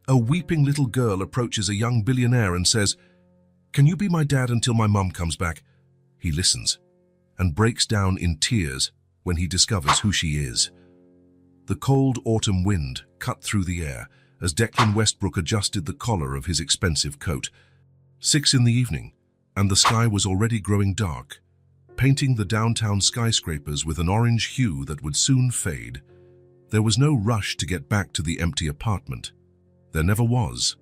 A weeping little girl approaches a young billionaire and says, "Can you be my dad until my mum comes back?" He listens and breaks down in tears when he discovers who she is. The cold autumn wind cut through the air as Declan Westbrook adjusted the collar of his expensive coat. 6 in the evening, and the sky was already growing dark, painting the downtown skyscrapers with an orange hue that would soon fade. There was no rush to get back to the empty apartment. There never was.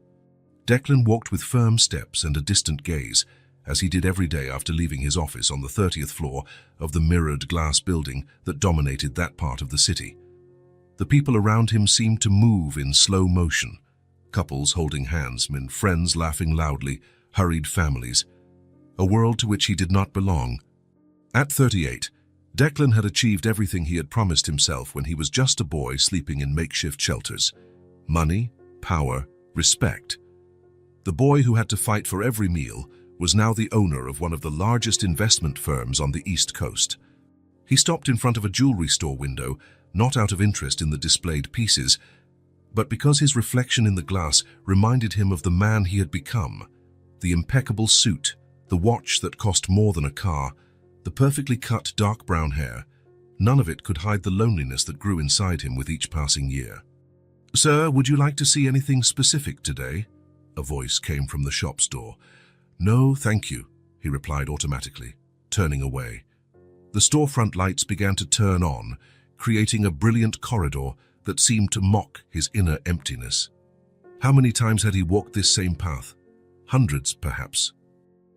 Declan walked with firm steps and a distant gaze, as he did every day after leaving his office on the 30th floor of the mirrored glass building that dominated that part of the city. The people around him seemed to move in slow motion. Couples holding hands, men, friends laughing loudly, hurried families. A world to which he did not belong. At 38, Declan had achieved everything he had promised himself when he was just a boy sleeping in makeshift shelters. Money, power, respect. The boy who had to fight for every meal was now the owner of one of the largest investment firms on the East Coast. He stopped in front of a jewelry store window, not out of interest in the displayed pieces, but because his reflection in the glass reminded him of the man he had become. The impeccable suit, the watch that cost more than a car, the perfectly cut dark brown hair, none of it could hide the loneliness that grew inside him with each passing year. "Sir, would you like to see anything specific today?" A voice came from the shop's door. "No, thank you," he replied automatically, turning away. The storefront lights began to turn on, creating a brilliant corridor that seemed to mock his inner emptiness. How many times had he walked this same path? Hundreds, perhaps.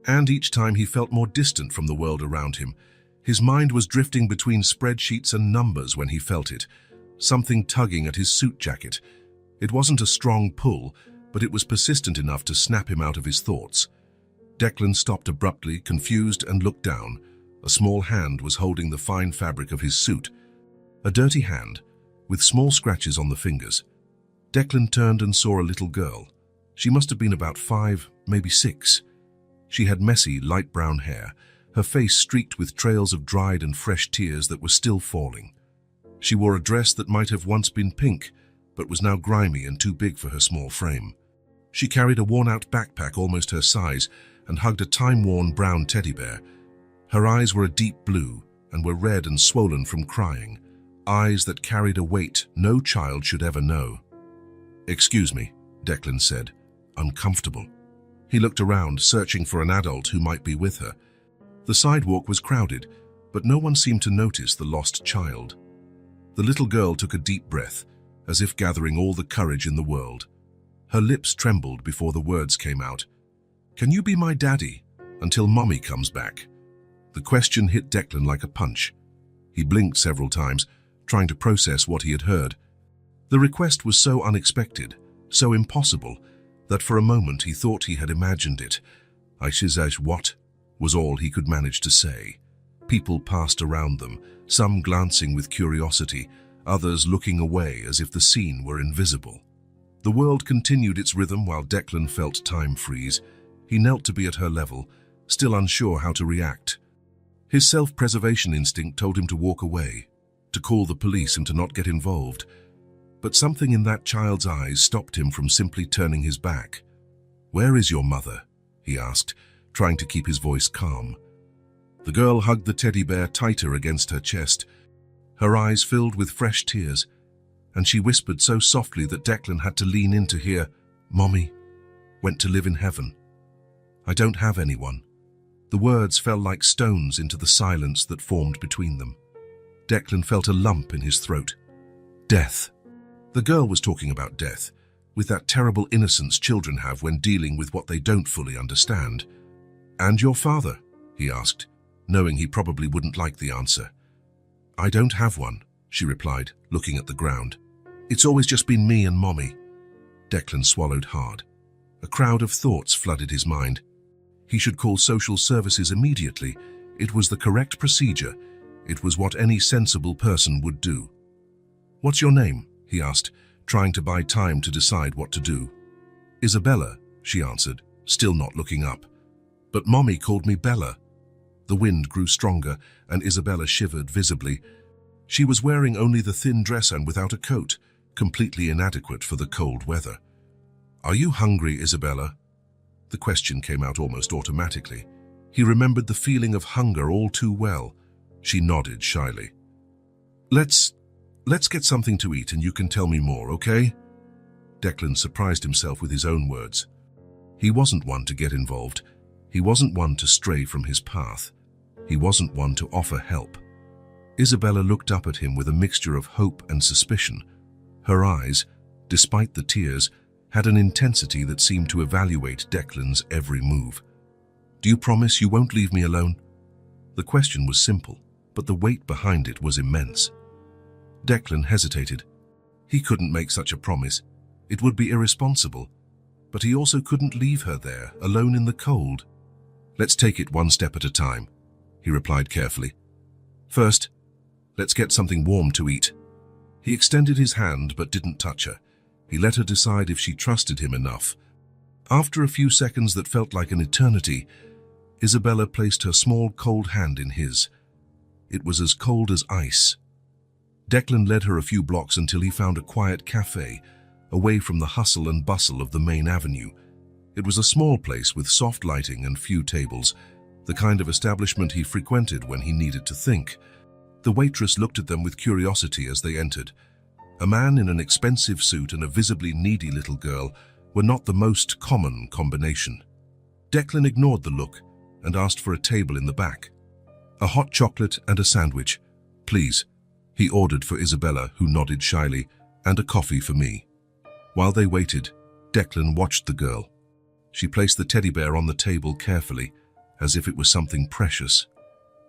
And each time he felt more distant from the world around him. His mind was drifting between spreadsheets and numbers when he felt it, something tugging at his suit jacket. It wasn't a strong pull, but it was persistent enough to snap him out of his thoughts. Declan stopped abruptly, confused, and looked down. A small hand was holding the fine fabric of his suit. A dirty hand, with small scratches on the fingers. Declan turned and saw a little girl. She must have been about 5, maybe 6. She had messy, light brown hair, her face streaked with trails of dried and fresh tears that were still falling. She wore a dress that might have once been pink, but was now grimy and too big for her small frame. She carried a worn-out backpack almost her size and hugged a time-worn brown teddy bear. Her eyes were a deep blue and were red and swollen from crying, eyes that carried a weight no child should ever know. "Excuse me," Declan said, uncomfortable. He looked around, searching for an adult who might be with her. The sidewalk was crowded, but no one seemed to notice the lost child. The little girl took a deep breath, as if gathering all the courage in the world. Her lips trembled before the words came out. "Can you be my daddy until Mommy comes back?" The question hit Declan like a punch. He blinked several times, trying to process what he had heard. The request was so unexpected, so impossible, that for a moment he thought he had imagined it. "I says what?" was all he could manage to say. People passed around them, some glancing with curiosity, others looking away as if the scene were invisible. The world continued its rhythm while Declan felt time freeze. He knelt to be at her level, still unsure how to react. His self-preservation instinct told him to walk away, to call the police and to not get involved. But something in that child's eyes stopped him from simply turning his back. "Where is your mother?" he asked, trying to keep his voice calm. The girl hugged the teddy bear tighter against her chest. Her eyes filled with fresh tears, and she whispered so softly that Declan had to lean in to hear, "Mommy went to live in heaven. I don't have anyone." The words fell like stones into the silence that formed between them. Declan felt a lump in his throat. Death. The girl was talking about death, with that terrible innocence children have when dealing with what they don't fully understand. "And your father?" he asked, knowing he probably wouldn't like the answer. "I don't have one," she replied, looking at the ground. "It's always just been me and Mommy." Declan swallowed hard. A crowd of thoughts flooded his mind. He should call social services immediately. It was the correct procedure. It was what any sensible person would do. "What's your name?" he asked, trying to buy time to decide what to do. "Isabella," she answered, still not looking up. "But Mommy called me Bella." The wind grew stronger, and Isabella shivered visibly. She was wearing only the thin dress and without a coat, completely inadequate for the cold weather. "Are you hungry, Isabella?" The question came out almost automatically. He remembered the feeling of hunger all too well. She nodded shyly. Let's get something to eat and you can tell me more, okay?" Declan surprised himself with his own words. He wasn't one to get involved. He wasn't one to stray from his path. He wasn't one to offer help. Isabella looked up at him with a mixture of hope and suspicion. Her eyes, despite the tears, had an intensity that seemed to evaluate Declan's every move. "Do you promise you won't leave me alone?" The question was simple, but the weight behind it was immense. Declan hesitated. He couldn't make such a promise. It would be irresponsible. But he also couldn't leave her there, alone in the cold. "Let's take it one step at a time," he replied carefully. "First, let's get something warm to eat." He extended his hand but didn't touch her. He let her decide if she trusted him enough. After a few seconds that felt like an eternity, Isabella placed her small, cold hand in his. It was as cold as ice. Declan led her a few blocks until he found a quiet cafe, away from the hustle and bustle of the main avenue. It was a small place with soft lighting and few tables, the kind of establishment he frequented when he needed to think. The waitress looked at them with curiosity as they entered. A man in an expensive suit and a visibly needy little girl were not the most common combination. Declan ignored the look and asked for a table in the back. "A hot chocolate and a sandwich, please," he ordered for Isabella, who nodded shyly, "and a coffee for me." While they waited, Declan watched the girl. She placed the teddy bear on the table carefully, as if it was something precious.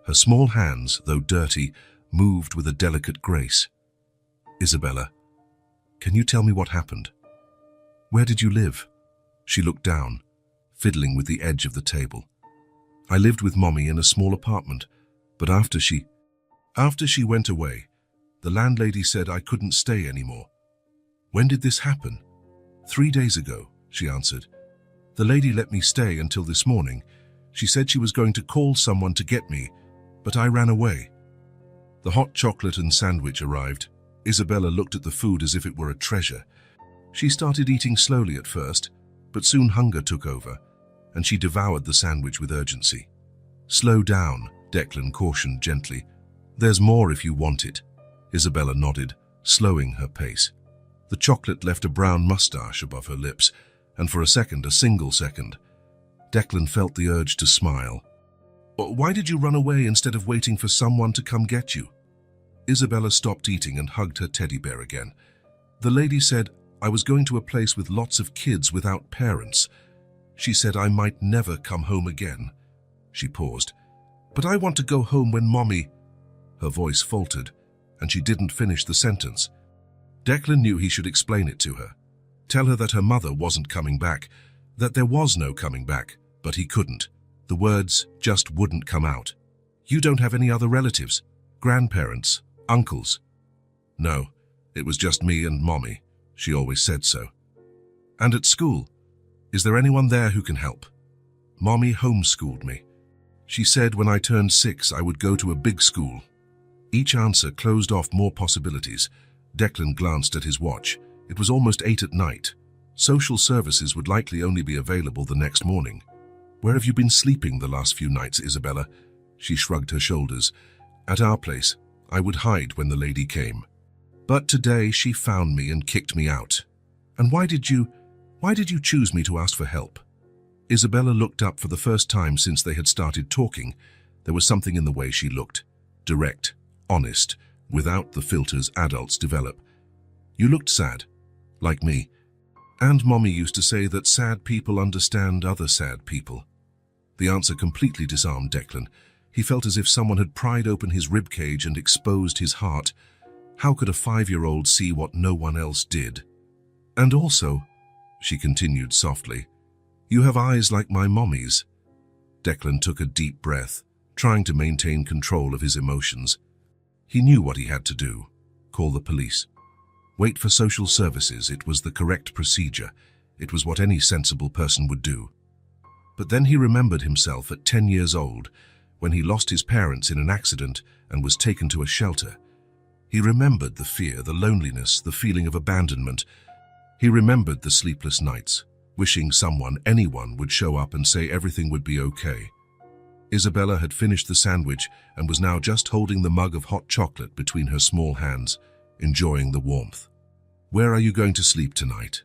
Her small hands, though dirty, moved with a delicate grace. "Isabella, can you tell me what happened? Where did you live?" She looked down, fiddling with the edge of the table. "I lived with Mommy in a small apartment, but after she went away, the landlady said I couldn't stay anymore." "When did this happen?" "3 days ago," she answered. "The lady let me stay until this morning. She said she was going to call someone to get me, but I ran away." The hot chocolate and sandwich arrived. Isabella looked at the food as if it were a treasure. She started eating slowly at first, but soon hunger took over, and she devoured the sandwich with urgency. "Slow down," Declan cautioned gently. "There's more if you want it." Isabella nodded, slowing her pace. The chocolate left a brown mustache above her lips, and for a single second, Declan felt the urge to smile. "Why did you run away instead of waiting for someone to come get you?" Isabella stopped eating and hugged her teddy bear again. "The lady said I was going to a place with lots of kids without parents. She said I might never come home again." She paused. "But I want to go home when Mommy—" Her voice faltered, and she didn't finish the sentence. Declan knew he should explain it to her. Tell her that her mother wasn't coming back, that there was no coming back, but he couldn't. The words just wouldn't come out. "You don't have any other relatives? Grandparents? Uncles?" "No, it was just me and Mommy. She always said so." "And at school? Is there anyone there who can help?" "Mommy homeschooled me. She said when I turned 6 I would go to a big school." Each answer closed off more possibilities. Declan glanced at his watch. It was almost 8 at night. Social services would likely only be available the next morning. "Where have you been sleeping the last few nights, Isabella?" She shrugged her shoulders. "At our place. I would hide when the lady came. But today she found me and kicked me out." "And why did you choose me to ask for help?" Isabella looked up for the first time since they had started talking. There was something in the way she looked. Direct, honest, without the filters adults develop. "You looked sad, like me. And Mommy used to say that sad people understand other sad people." The answer completely disarmed Declan. He felt as if someone had pried open his ribcage and exposed his heart. How could a 5-year-old see what no one else did? "And also," she continued softly, "you have eyes like my Mommy's." Declan took a deep breath, trying to maintain control of his emotions. He knew what he had to do. Call the police. Wait for social services. It was the correct procedure. It was what any sensible person would do. But then he remembered himself at 10 years old, when he lost his parents in an accident and was taken to a shelter. He remembered the fear, the loneliness, the feeling of abandonment. He remembered the sleepless nights, wishing anyone would show up and say everything would be okay. Isabella had finished the sandwich and was now just holding the mug of hot chocolate between her small hands, enjoying the warmth. "Where are you going to sleep tonight?"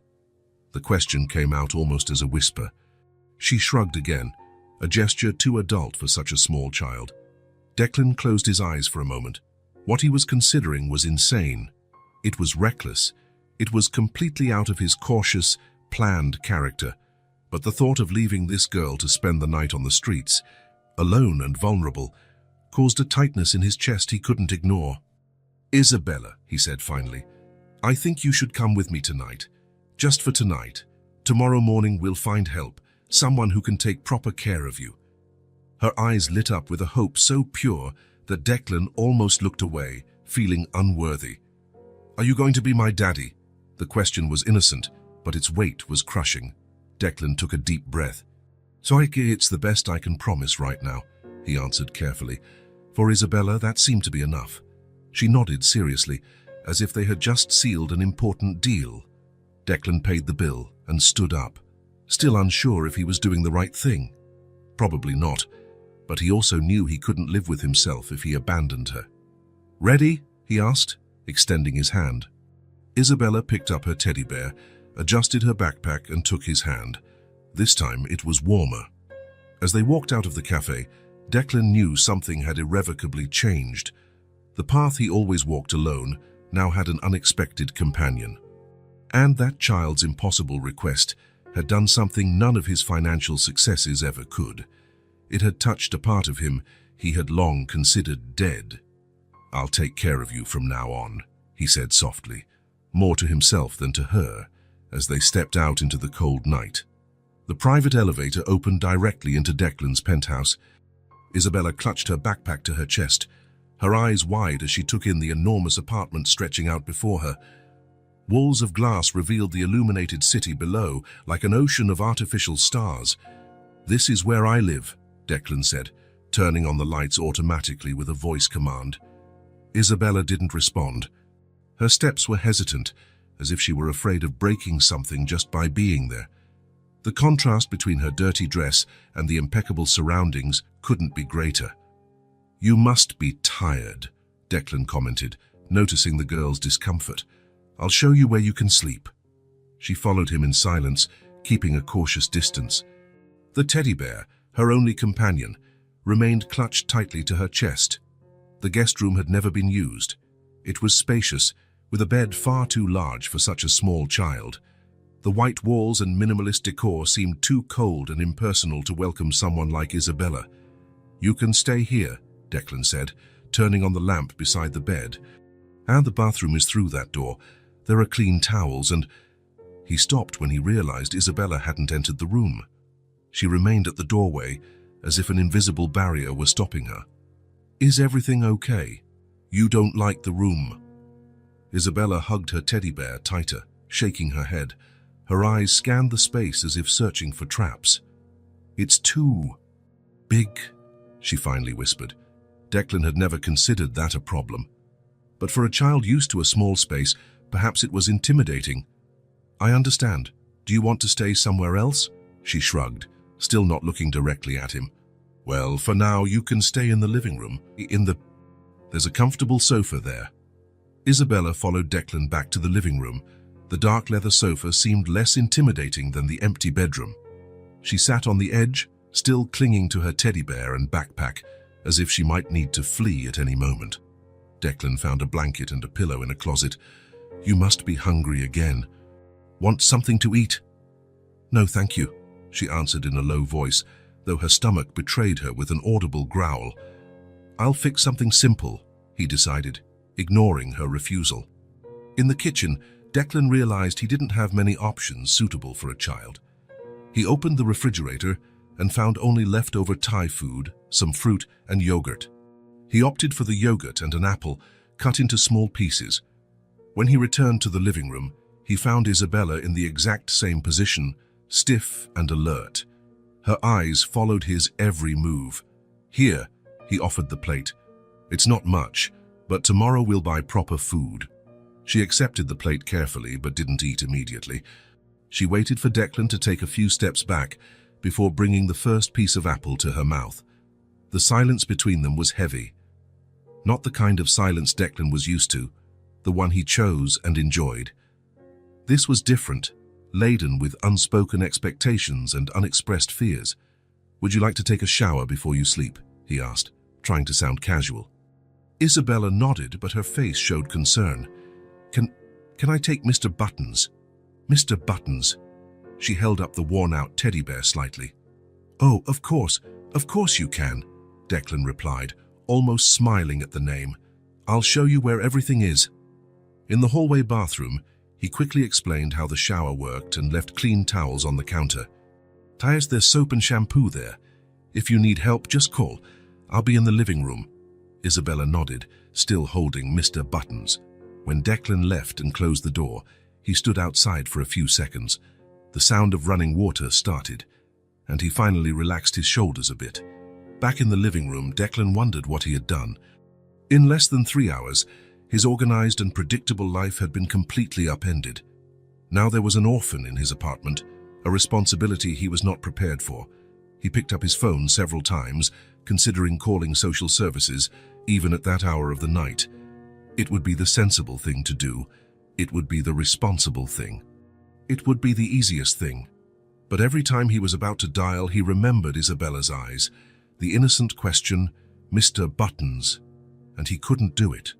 The question came out almost as a whisper. She shrugged again, a gesture too adult for such a small child. Declan closed his eyes for a moment. What he was considering was insane. It was reckless. It was completely out of his cautious, planned character. But the thought of leaving this girl to spend the night on the streets, alone and vulnerable, caused a tightness in his chest he couldn't ignore. "Isabella," he said finally, "I think you should come with me tonight. Just for tonight. Tomorrow morning we'll find help, someone who can take proper care of you." Her eyes lit up with a hope so pure that Declan almost looked away, feeling unworthy. "Are you going to be my daddy?" The question was innocent, but its weight was crushing. Declan took a deep breath. "So it's the best I can promise right now," he answered carefully. For Isabella, that seemed to be enough. She nodded seriously, as if they had just sealed an important deal. Declan paid the bill and stood up, still unsure if he was doing the right thing. Probably not, but he also knew he couldn't live with himself if he abandoned her. "Ready?" he asked, extending his hand. Isabella picked up her teddy bear, adjusted her backpack and took his hand. This time it was warmer. As they walked out of the cafe, Declan knew something had irrevocably changed. The path he always walked alone now had an unexpected companion. And that child's impossible request had done something none of his financial successes ever could. It had touched a part of him he had long considered dead. "I'll take care of you from now on," he said softly, more to himself than to her, as they stepped out into the cold night. The private elevator opened directly into Declan's penthouse. Isabella clutched her backpack to her chest, her eyes wide as she took in the enormous apartment stretching out before her. Walls of glass revealed the illuminated city below, like an ocean of artificial stars. "This is where I live," Declan said, turning on the lights automatically with a voice command. Isabella didn't respond. Her steps were hesitant, as if she were afraid of breaking something just by being there. The contrast between her dirty dress and the impeccable surroundings couldn't be greater. "You must be tired," Declan commented, noticing the girl's discomfort. "I'll show you where you can sleep." She followed him in silence, keeping a cautious distance. The teddy bear, her only companion, remained clutched tightly to her chest. The guest room had never been used. It was spacious, with a bed far too large for such a small child. The white walls and minimalist decor seemed too cold and impersonal to welcome someone like Isabella. "You can stay here," Declan said, turning on the lamp beside the bed. "And the bathroom is through that door. There are clean towels and—" He stopped when he realized Isabella hadn't entered the room. She remained at the doorway, as if an invisible barrier were stopping her. "Is everything okay? You don't like the room?" Isabella hugged her teddy bear tighter, shaking her head. Her eyes scanned the space as if searching for traps. "It's too big," she finally whispered. Declan had never considered that a problem. But for a child used to a small space, perhaps it was intimidating. "I understand. Do you want to stay somewhere else?" She shrugged, still not looking directly at him. "Well, for now you can stay in the living room. There's a comfortable sofa there." Isabella followed Declan back to the living room. The dark leather sofa seemed less intimidating than the empty bedroom. She sat on the edge, still clinging to her teddy bear and backpack, as if she might need to flee at any moment. Declan found a blanket and a pillow in a closet. "You must be hungry again. Want something to eat?" "No, thank you," she answered in a low voice, though her stomach betrayed her with an audible growl. "I'll fix something simple," he decided, ignoring her refusal. In the kitchen, Declan realized he didn't have many options suitable for a child. He opened the refrigerator and found only leftover Thai food, some fruit and yogurt. He opted for the yogurt and an apple, cut into small pieces. When he returned to the living room, he found Isabella in the exact same position, stiff and alert. Her eyes followed his every move. "Here," he offered the plate. "It's not much, but tomorrow we'll buy proper food." She accepted the plate carefully but didn't eat immediately. She waited for Declan to take a few steps back before bringing the first piece of apple to her mouth. The silence between them was heavy. Not the kind of silence Declan was used to, the one he chose and enjoyed. This was different, laden with unspoken expectations and unexpressed fears. "Would you like to take a shower before you sleep?" he asked, trying to sound casual. Isabella nodded, but her face showed concern. Can I take Mr. Buttons?" "Mr. Buttons?" She held up the worn-out teddy bear slightly. "Oh, of course you can," Declan replied, almost smiling at the name. "I'll show you where everything is." In the hallway bathroom, he quickly explained how the shower worked and left clean towels on the counter. "There's soap and shampoo there. If you need help, just call. I'll be in the living room." Isabella nodded, still holding Mr. Buttons. When Declan left and closed the door, he stood outside for a few seconds. The sound of running water started, and he finally relaxed his shoulders a bit. Back in the living room, Declan wondered what he had done. In less than 3 hours, his organized and predictable life had been completely upended. Now there was an orphan in his apartment, a responsibility he was not prepared for. He picked up his phone several times, considering calling social services, even at that hour of the night. It would be the sensible thing to do. It would be the responsible thing. It would be the easiest thing. But every time he was about to dial, he remembered Isabella's eyes, the innocent question, "Mr. Buttons," and he couldn't do it.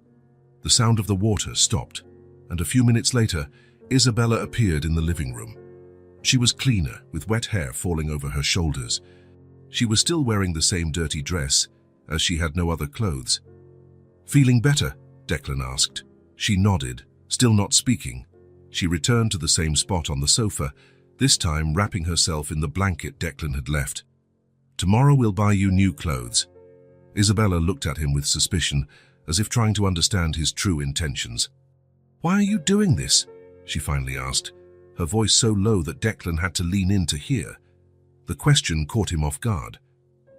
The sound of the water stopped, and a few minutes later, Isabella appeared in the living room. She was cleaner, with wet hair falling over her shoulders. She was still wearing the same dirty dress, as she had no other clothes. "Feeling better?" Declan asked. She nodded, still not speaking. She returned to the same spot on the sofa, this time wrapping herself in the blanket Declan had left. "Tomorrow we'll buy you new clothes." Isabella looked at him with suspicion, as if trying to understand his true intentions. "Why are you doing this?" she finally asked, her voice so low that Declan had to lean in to hear. The question caught him off guard.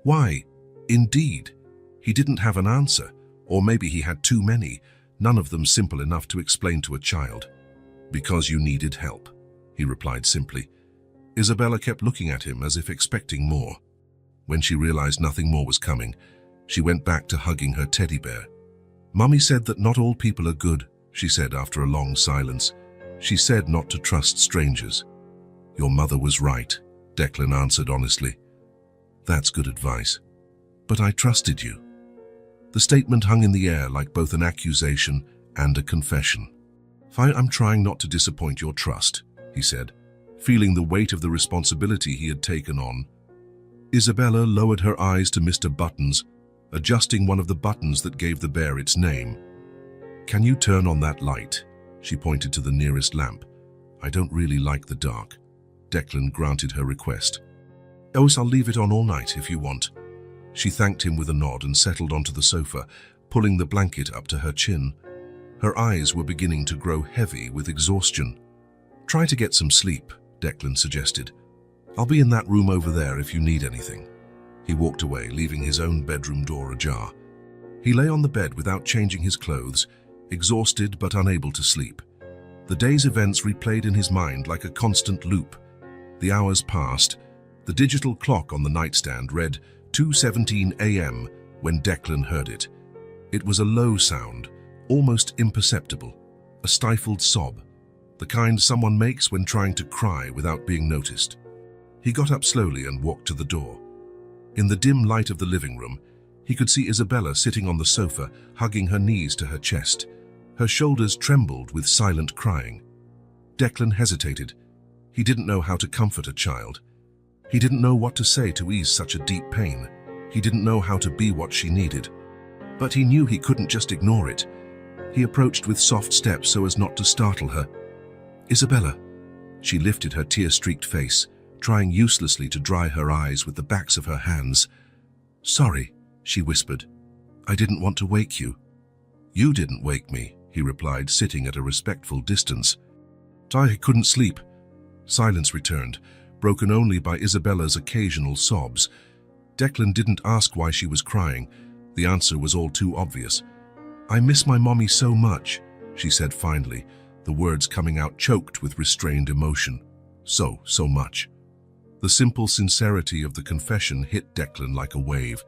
Why? Indeed. He didn't have an answer, or maybe he had too many, none of them simple enough to explain to a child. "Because you needed help," he replied simply. Isabella kept looking at him as if expecting more. When she realized nothing more was coming, she went back to hugging her teddy bear. "Mummy said that not all people are good," she said after a long silence. "She said not to trust strangers." "Your mother was right," Declan answered honestly. "That's good advice. But I trusted you." The statement hung in the air like both an accusation and a confession. "I'm trying not to disappoint your trust," he said, feeling the weight of the responsibility he had taken on. Isabella lowered her eyes to Mr. Buttons, adjusting one of the buttons that gave the bear its name. "Can you turn on that light?" She pointed to the nearest lamp. "I don't really like the dark." Declan granted her request. "Oh, I'll leave it on all night if you want." She thanked him with a nod and settled onto the sofa, pulling the blanket up to her chin. Her eyes were beginning to grow heavy with exhaustion. "Try to get some sleep," Declan suggested. "I'll be in that room over there if you need anything." He walked away, leaving his own bedroom door ajar. He lay on the bed without changing his clothes, exhausted but unable to sleep. The day's events replayed in his mind like a constant loop. The hours passed. The digital clock on the nightstand read 2:17 a.m. when Declan heard it. It was a low sound, almost imperceptible, a stifled sob, the kind someone makes when trying to cry without being noticed. He got up slowly and walked to the door. In the dim light of the living room, he could see Isabella sitting on the sofa, hugging her knees to her chest. Her shoulders trembled with silent crying. Declan hesitated. He didn't know how to comfort a child. He didn't know what to say to ease such a deep pain. He didn't know how to be what she needed. But he knew he couldn't just ignore it. He approached with soft steps so as not to startle her. "Isabella." She lifted her tear-streaked face, trying uselessly to dry her eyes with the backs of her hands. "Sorry," she whispered. "I didn't want to wake you." "You didn't wake me," he replied, sitting at a respectful distance. "I couldn't sleep." Silence returned, broken only by Isabella's occasional sobs. Declan didn't ask why she was crying. The answer was all too obvious. "I miss my mommy so much." she said finally, the words coming out choked with restrained emotion. So much. The simple sincerity of the confession hit Declan like a wave.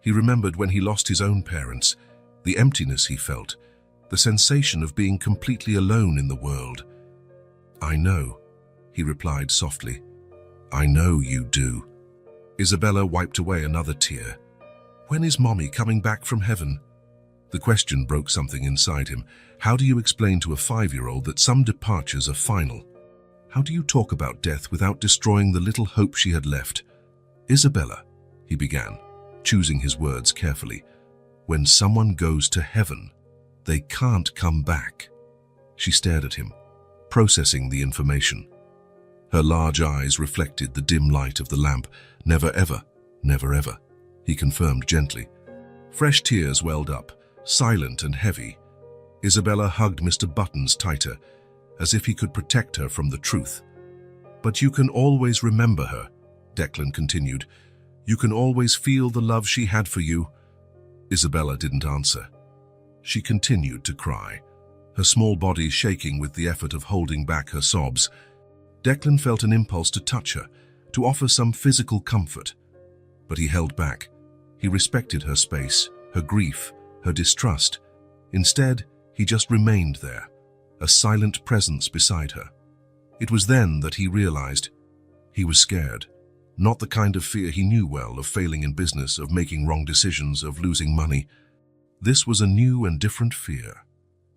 He remembered when he lost his own parents, the emptiness he felt, the sensation of being completely alone in the world. "I know," he replied softly. "I know you do." Isabella wiped away another tear. "When is Mommy coming back from heaven?" The question broke something inside him. How do you explain to a 5-year-old that some departures are final? How do you talk about death without destroying the little hope she had left? "Isabella," he began, choosing his words carefully, "when someone goes to heaven, they can't come back." She stared at him, processing the information. Her large eyes reflected the dim light of the lamp. "Never ever, never ever," he confirmed gently. Fresh tears welled up, silent and heavy. Isabella hugged Mr. Buttons tighter, as if he could protect her from the truth. "But you can always remember her," Declan continued. "You can always feel the love she had for you." Isabella didn't answer. She continued to cry, her small body shaking with the effort of holding back her sobs. Declan felt an impulse to touch her, to offer some physical comfort. But he held back. He respected her space, her grief, her distrust. Instead, he just remained there, a silent presence beside her. It was then that he realized he was scared. Not the kind of fear he knew well, of failing in business, of making wrong decisions, of losing money. This was a new and different fear.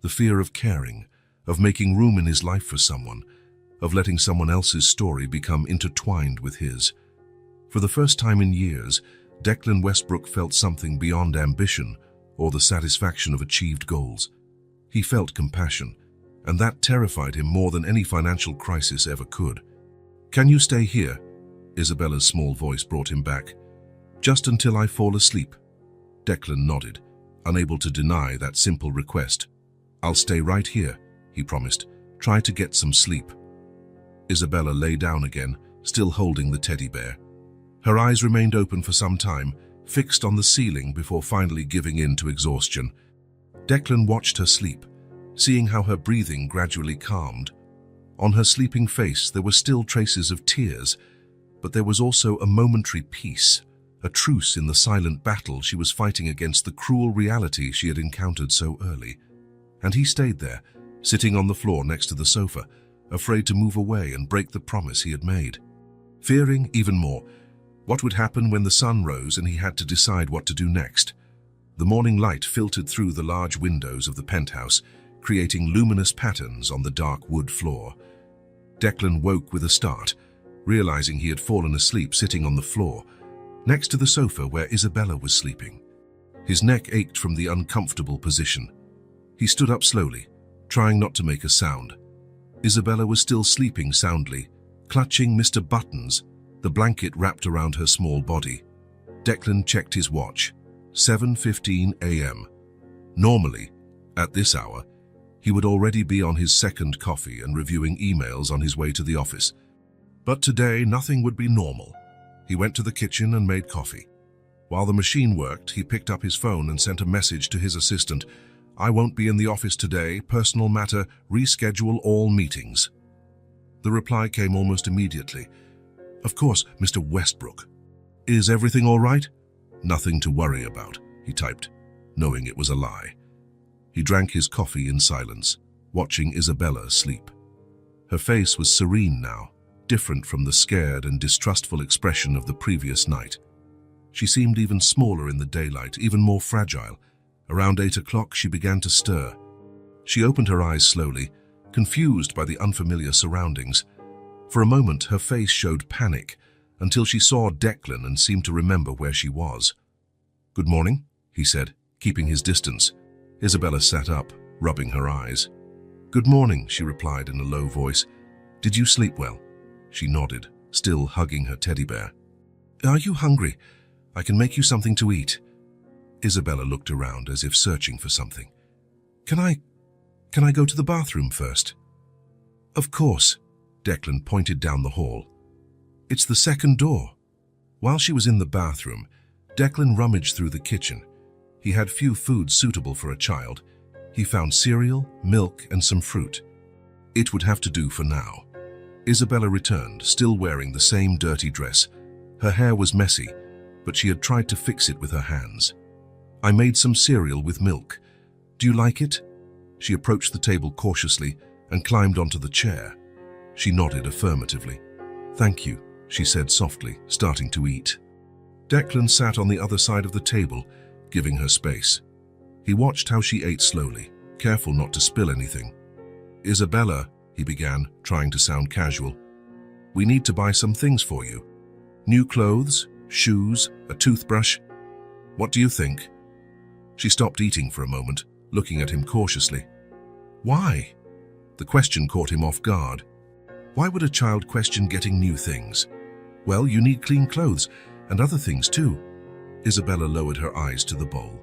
The fear of caring, of making room in his life for someone, of letting someone else's story become intertwined with his. For the first time in years, Declan Westbrook felt something beyond ambition or the satisfaction of achieved goals. He felt compassion, and that terrified him more than any financial crisis ever could. "Can you stay here?" Isabella's small voice brought him back. "Just until I fall asleep." Declan nodded, unable to deny that simple request. "I'll stay right here," he promised. "Try to get some sleep." Isabella lay down again, still holding the teddy bear. Her eyes remained open for some time, fixed on the ceiling before finally giving in to exhaustion. Declan watched her sleep, seeing how her breathing gradually calmed. On her sleeping face there were still traces of tears, but there was also a momentary peace, a truce in the silent battle she was fighting against the cruel reality she had encountered so early. And he stayed there, sitting on the floor next to the sofa, afraid to move away and break the promise he had made. Fearing even more what would happen when the sun rose and he had to decide what to do next. The morning light filtered through the large windows of the penthouse, creating luminous patterns on the dark wood floor. Declan woke with a start, realizing he had fallen asleep sitting on the floor, next to the sofa where Isabella was sleeping. His neck ached from the uncomfortable position. He stood up slowly, trying not to make a sound. Isabella was still sleeping soundly, clutching Mr. Buttons, the blanket wrapped around her small body. Declan checked his watch. 7:15 a.m. Normally, at this hour, he would already be on his second coffee and reviewing emails on his way to the office. But today, nothing would be normal. He went to the kitchen and made coffee. While the machine worked, he picked up his phone and sent a message to his assistant. "I won't be in the office today. Personal matter. Reschedule all meetings." The reply came almost immediately. "Of course, Mr. Westbrook. Is everything all right?" "Nothing to worry about," he typed, knowing it was a lie. He drank his coffee in silence, watching Isabella sleep. Her face was serene now, different from the scared and distrustful expression of the previous night. She seemed even smaller in the daylight, even more fragile. Around 8 o'clock, she began to stir. She opened her eyes slowly, confused by the unfamiliar surroundings. For a moment, her face showed panic, until she saw Declan and seemed to remember where she was. "Good morning," he said, keeping his distance. Isabella sat up, rubbing her eyes. "Good morning," she replied in a low voice. "Did you sleep well?" She nodded, still hugging her teddy bear. "Are you hungry? I can make you something to eat." Isabella looked around as if searching for something. Can I go to the bathroom first?" "Of course." Declan pointed down the hall. "It's the second door." While she was in the bathroom, Declan rummaged through the kitchen. He had few foods suitable for a child. He found cereal, milk, and some fruit. It would have to do for now. Isabella returned, still wearing the same dirty dress. Her hair was messy, but she had tried to fix it with her hands. I made some cereal with milk. Do you like it? She approached the table cautiously and climbed onto the chair. She nodded affirmatively. Thank you, she said softly, starting to eat. Declan sat on the other side of the table, giving her space. He watched how she ate slowly, careful not to spill anything. Isabella, he began, trying to sound casual. We need to buy some things for you. New clothes, shoes, a toothbrush. What do you think? She stopped eating for a moment, looking at him cautiously. Why? The question caught him off guard. Why would a child question getting new things? Well, you need clean clothes, and other things too. Isabella lowered her eyes to the bowl.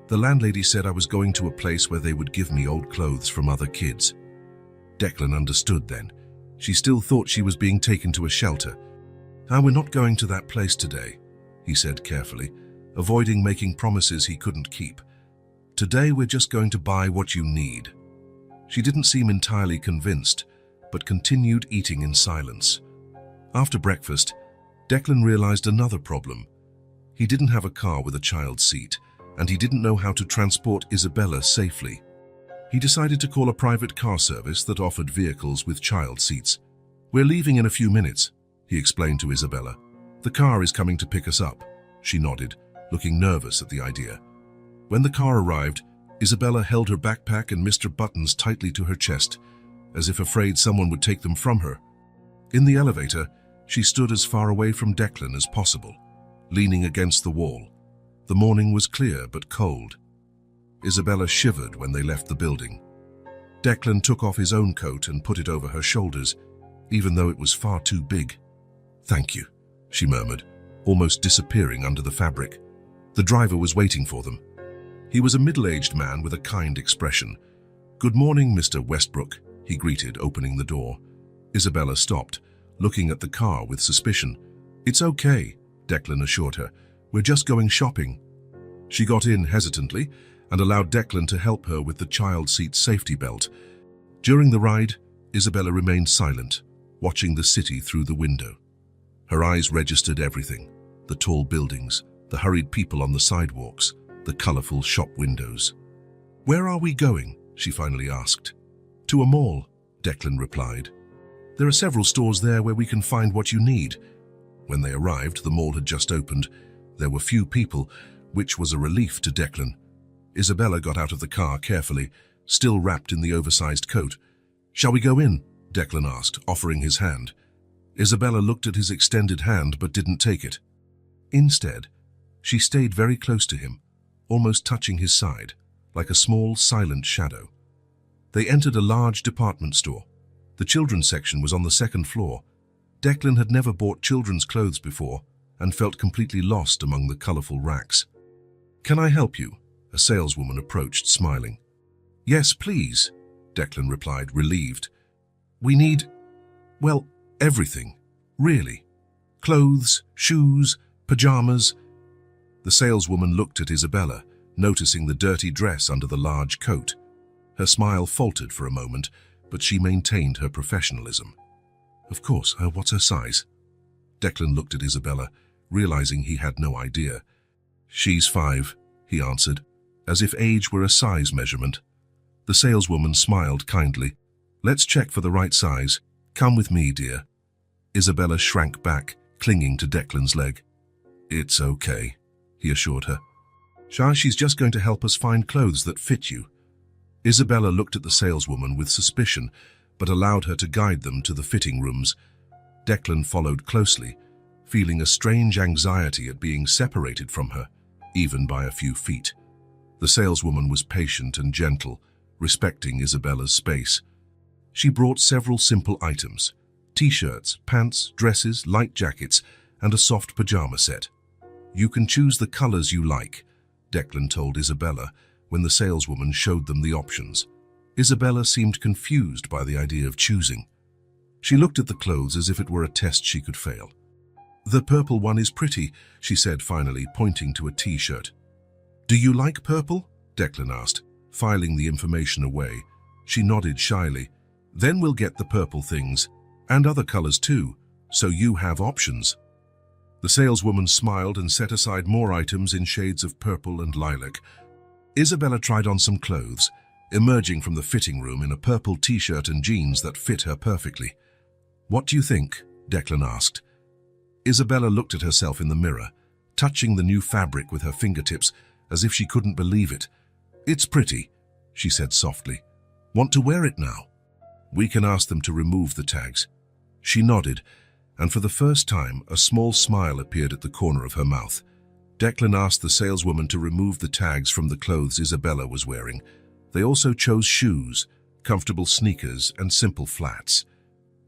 The landlady said I was going to a place where they would give me old clothes from other kids. Declan understood then. She still thought she was being taken to a shelter. We're not going to that place today, he said carefully, avoiding making promises he couldn't keep. Today we're just going to buy what you need. She didn't seem entirely convinced, but continued eating in silence. After breakfast, Declan realized another problem. He didn't have a car with a child seat, and he didn't know how to transport Isabella safely. He decided to call a private car service that offered vehicles with child seats. We're leaving in a few minutes, he explained to Isabella. The car is coming to pick us up. She nodded, looking nervous at the idea. When the car arrived, Isabella held her backpack and Mr. Buttons tightly to her chest, as if afraid someone would take them from her. In the elevator, she stood as far away from Declan as possible, leaning against the wall. The morning was clear but cold. Isabella shivered when they left the building. Declan took off his own coat and put it over her shoulders, even though it was far too big. Thank you, she murmured, almost disappearing under the fabric. The driver was waiting for them. He was a middle-aged man with a kind expression. Good morning, Mr. Westbrook, he greeted, opening the door. Isabella stopped, looking at the car with suspicion. It's okay, Declan assured her. We're just going shopping. She got in hesitantly and allowed Declan to help her with the child seat safety belt. During the ride, Isabella remained silent, watching the city through the window. Her eyes registered everything: the tall buildings, the hurried people on the sidewalks, the colorful shop windows. Where are we going? She finally asked. To a mall, Declan replied. There are several stores there where we can find what you need. When they arrived, the mall had just opened. There were few people, which was a relief to Declan. Isabella got out of the car carefully, still wrapped in the oversized coat. Shall we go in? Declan asked, offering his hand. Isabella looked at his extended hand but didn't take it. Instead, she stayed very close to him, almost touching his side, like a small, silent shadow. They entered a large department store. The children's section was on the second floor. Declan had never bought children's clothes before and felt completely lost among the colorful racks. Can I help you? A saleswoman approached, smiling. Yes, please, Declan replied, relieved. We need, well, everything, really. Clothes, shoes, pajamas. The saleswoman looked at Isabella, noticing the dirty dress under the large coat. Her smile faltered for a moment, but she maintained her professionalism. Of course, what's her size? Declan looked at Isabella, realizing he had no idea. She's 5, he answered, as if age were a size measurement. The saleswoman smiled kindly. Let's check for the right size. Come with me, dear. Isabella shrank back, clinging to Declan's leg. It's okay, he assured her. She's just going to help us find clothes that fit you. Isabella looked at the saleswoman with suspicion, but allowed her to guide them to the fitting rooms. Declan followed closely, feeling a strange anxiety at being separated from her, even by a few feet. The saleswoman was patient and gentle, respecting Isabella's space. She brought several simple items: t-shirts, pants, dresses, light jackets, and a soft pajama set. You can choose the colors you like, Declan told Isabella when the saleswoman showed them the options. Isabella seemed confused by the idea of choosing. She looked at the clothes as if it were a test she could fail. The purple one is pretty, she said finally, pointing to a t-shirt. Do you like purple? Declan asked, filing the information away. She nodded shyly. Then we'll get the purple things, and other colors too, so you have options. The saleswoman smiled and set aside more items in shades of purple and lilac. Isabella tried on some clothes, emerging from the fitting room in a purple t-shirt and jeans that fit her perfectly. "What do you think?" Declan asked. Isabella looked at herself in the mirror, touching the new fabric with her fingertips as if she couldn't believe it. "It's pretty," she said softly. "Want to wear it now? We can ask them to remove the tags." She nodded, and for the first time, a small smile appeared at the corner of her mouth. Declan asked the saleswoman to remove the tags from the clothes Isabella was wearing. They also chose shoes, comfortable sneakers, and simple flats.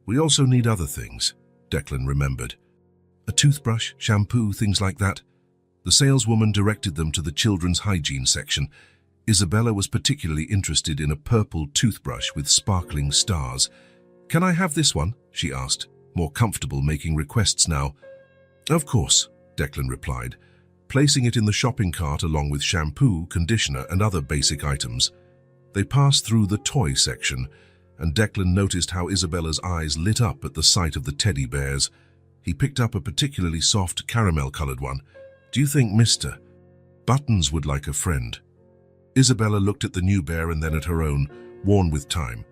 "We also need other things," Declan remembered. "A toothbrush, shampoo, things like that." The saleswoman directed them to the children's hygiene section. Isabella was particularly interested in a purple toothbrush with sparkling stars. "Can I have this one?" she asked, more comfortable making requests now. "Of course," Declan replied, placing it in the shopping cart along with shampoo, conditioner, and other basic items. They passed through the toy section, and Declan noticed how Isabella's eyes lit up at the sight of the teddy bears. He picked up a particularly soft caramel-colored one. "Do you think Mr. Buttons would like a friend?" Isabella looked at the new bear and then at her own, worn with time.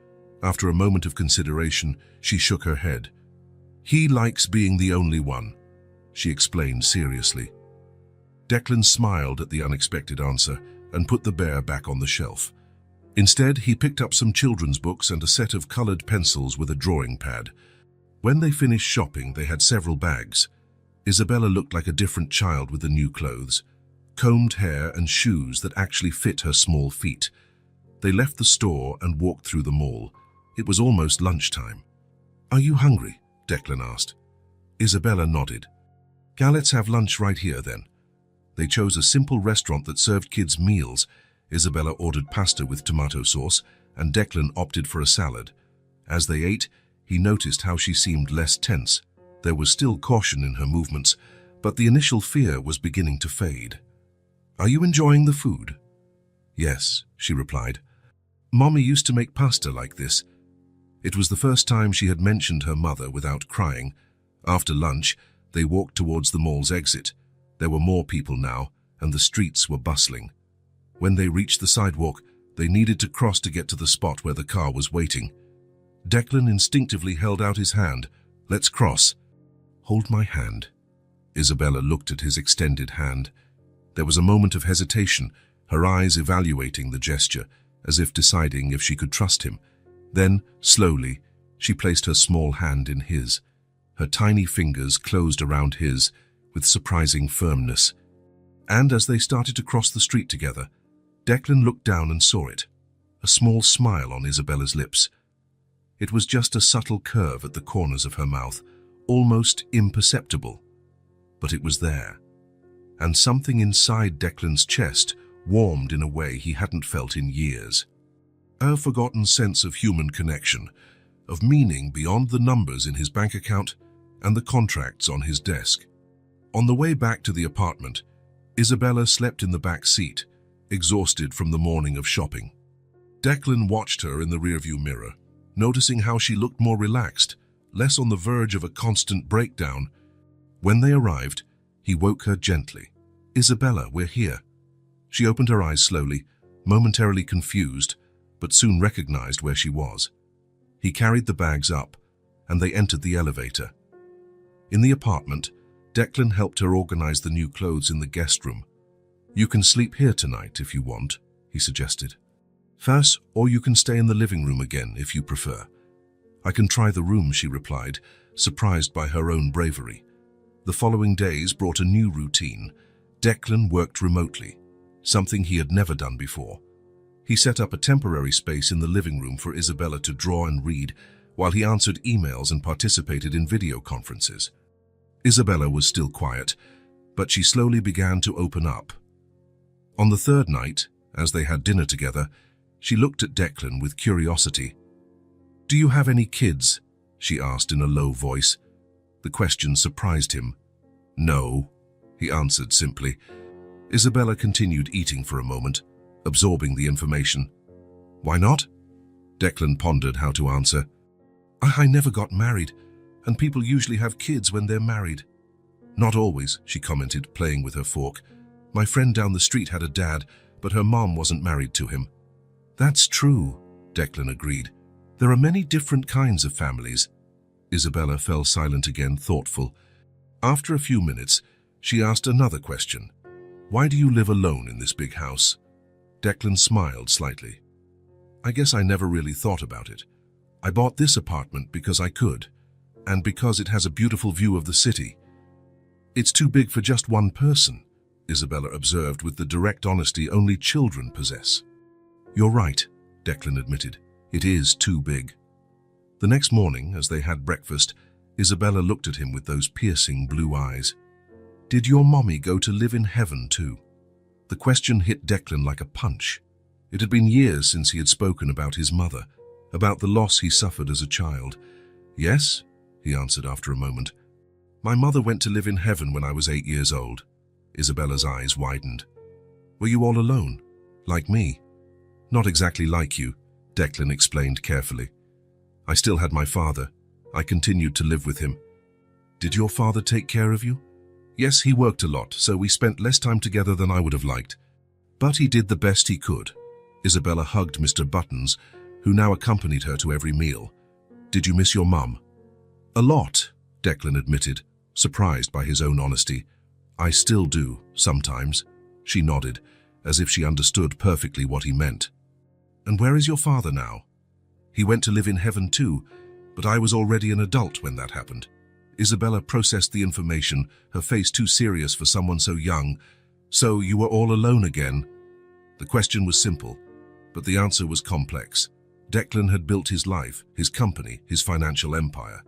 After a moment of consideration, she shook her head. "He likes being the only one," she explained seriously. Declan smiled at the unexpected answer and put the bear back on the shelf. Instead, he picked up some children's books and a set of colored pencils with a drawing pad. When they finished shopping, they had several bags. Isabella looked like a different child with the new clothes, combed hair and shoes that actually fit her small feet. They left the store and walked through the mall. It was almost lunchtime. "Are you hungry?" Declan asked. Isabella nodded. "Let's have lunch right here then." They chose a simple restaurant that served kids meals. Isabella ordered pasta with tomato sauce, and Declan opted for a salad. As they ate, he noticed how she seemed less tense. There was still caution in her movements, but the initial fear was beginning to fade. "Are you enjoying the food?" "Yes," she replied. "Mommy used to make pasta like this." It was the first time she had mentioned her mother without crying. After lunch, they walked towards the mall's exit. There were more people now, and the streets were bustling. When they reached the sidewalk, they needed to cross to get to the spot where the car was waiting. Declan instinctively held out his hand. "Let's cross." "Hold my hand." Isabella looked at his extended hand. There was a moment of hesitation, her eyes evaluating the gesture, as if deciding if she could trust him. Then, slowly, she placed her small hand in his. Her tiny fingers closed around his with surprising firmness. And as they started to cross the street together, Declan looked down and saw it, a small smile on Isabella's lips. It was just a subtle curve at the corners of her mouth, almost imperceptible. But it was there, and something inside Declan's chest warmed in a way he hadn't felt in years. A forgotten sense of human connection, of meaning beyond the numbers in his bank account and the contracts on his desk. On the way back to the apartment, Isabella slept in the back seat, exhausted from the morning of shopping. Declan watched her in the rearview mirror, noticing how she looked more relaxed, less on the verge of a constant breakdown. When they arrived, he woke her gently. "Isabella, we're here." She opened her eyes slowly, momentarily confused, but soon recognized where she was. He carried the bags up, and they entered the elevator. In the apartment, Declan helped her organize the new clothes in the guest room. "You can sleep here tonight if you want," he suggested. "First, or you can stay in the living room again if you prefer." "I can try the room," she replied, surprised by her own bravery. The following days brought a new routine. Declan worked remotely, something he had never done before. He set up a temporary space in the living room for Isabella to draw and read, while he answered emails and participated in video conferences. Isabella was still quiet, but she slowly began to open up. On the third night, as they had dinner together, she looked at Declan with curiosity. "Do you have any kids?" she asked in a low voice. The question surprised him. "No," he answered simply. Isabella continued eating for a moment. absorbing the information. Why not? Declan pondered how to answer. I never got married, and people usually have kids when they're married. Not always, she commented, playing with her fork. My friend down the street had a dad, but her mom wasn't married to him. That's true, Declan agreed. There are many different kinds of families. Isabella fell silent again, thoughtful. After a few minutes, she asked another question. Why do you live alone in this big house? Declan smiled slightly. I guess I never really thought about it. I bought this apartment because I could, and because it has a beautiful view of the city. It's too big for just one person, Isabella observed with the direct honesty only children possess. You're right, Declan admitted. It is too big. The next morning, as they had breakfast, Isabella looked at him with those piercing blue eyes. Did your mommy go to live in heaven too? The question hit Declan like a punch. It had been years since he had spoken about his mother, about the loss he suffered as a child. Yes, he answered after a moment. My mother went to live in heaven when I was 8 years old. Isabella's eyes widened. Were you all alone? Like me? Not exactly like you, Declan explained carefully. I still had my father. I continued to live with him. Did your father take care of you? Yes, he worked a lot, so we spent less time together than I would have liked. But he did the best he could. Isabella hugged Mr. Buttons, who now accompanied her to every meal. Did you miss your mum? A lot, Declan admitted, surprised by his own honesty. I still do, sometimes. She nodded, as if she understood perfectly what he meant. And where is your father now? He went to live in heaven too, but I was already an adult when that happened. Isabella processed the information, her face too serious for someone so young. So you were all alone again? The question was simple, but the answer was complex. Declan had built his life, his company, his financial empire.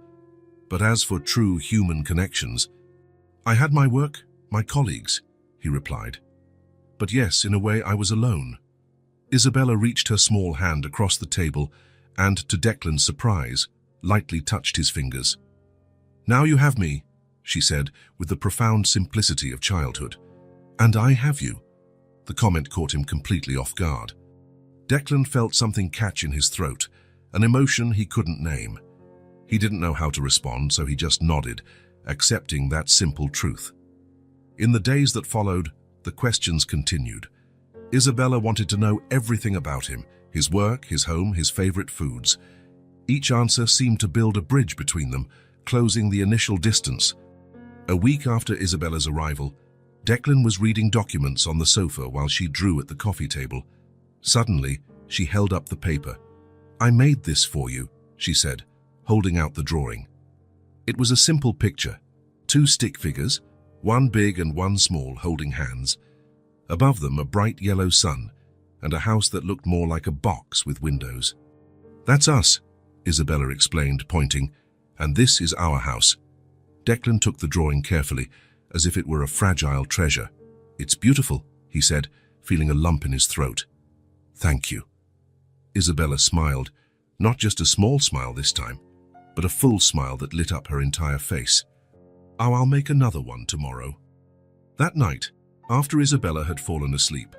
But as for true human connections, I had my work, my colleagues, he replied. But yes, in a way I was alone. Isabella reached her small hand across the table and, to Declan's surprise, lightly touched his fingers. Now you have me, she said, with the profound simplicity of childhood. And I have you. The comment caught him completely off guard. Declan felt something catch in his throat, an emotion he couldn't name. He didn't know how to respond, so he just nodded, accepting that simple truth. In the days that followed, the questions continued. Isabella wanted to know everything about him, his work, his home, his favorite foods. Each answer seemed to build a bridge between them, closing the initial distance. A week after Isabella's arrival, Declan was reading documents on the sofa while she drew at the coffee table. Suddenly, she held up the paper. I made this for you, she said, holding out the drawing. It was a simple picture. 2 stick figures, one big and one small, holding hands. Above them, a bright yellow sun, and a house that looked more like a box with windows. That's us, Isabella explained, pointing. And this is our house. Declan took the drawing carefully, as if it were a fragile treasure. It's beautiful, he said, feeling a lump in his throat. Thank you. Isabella smiled, not just a small smile this time, but a full smile that lit up her entire face. Oh, I'll make another one tomorrow. That night, after Isabella had fallen asleep,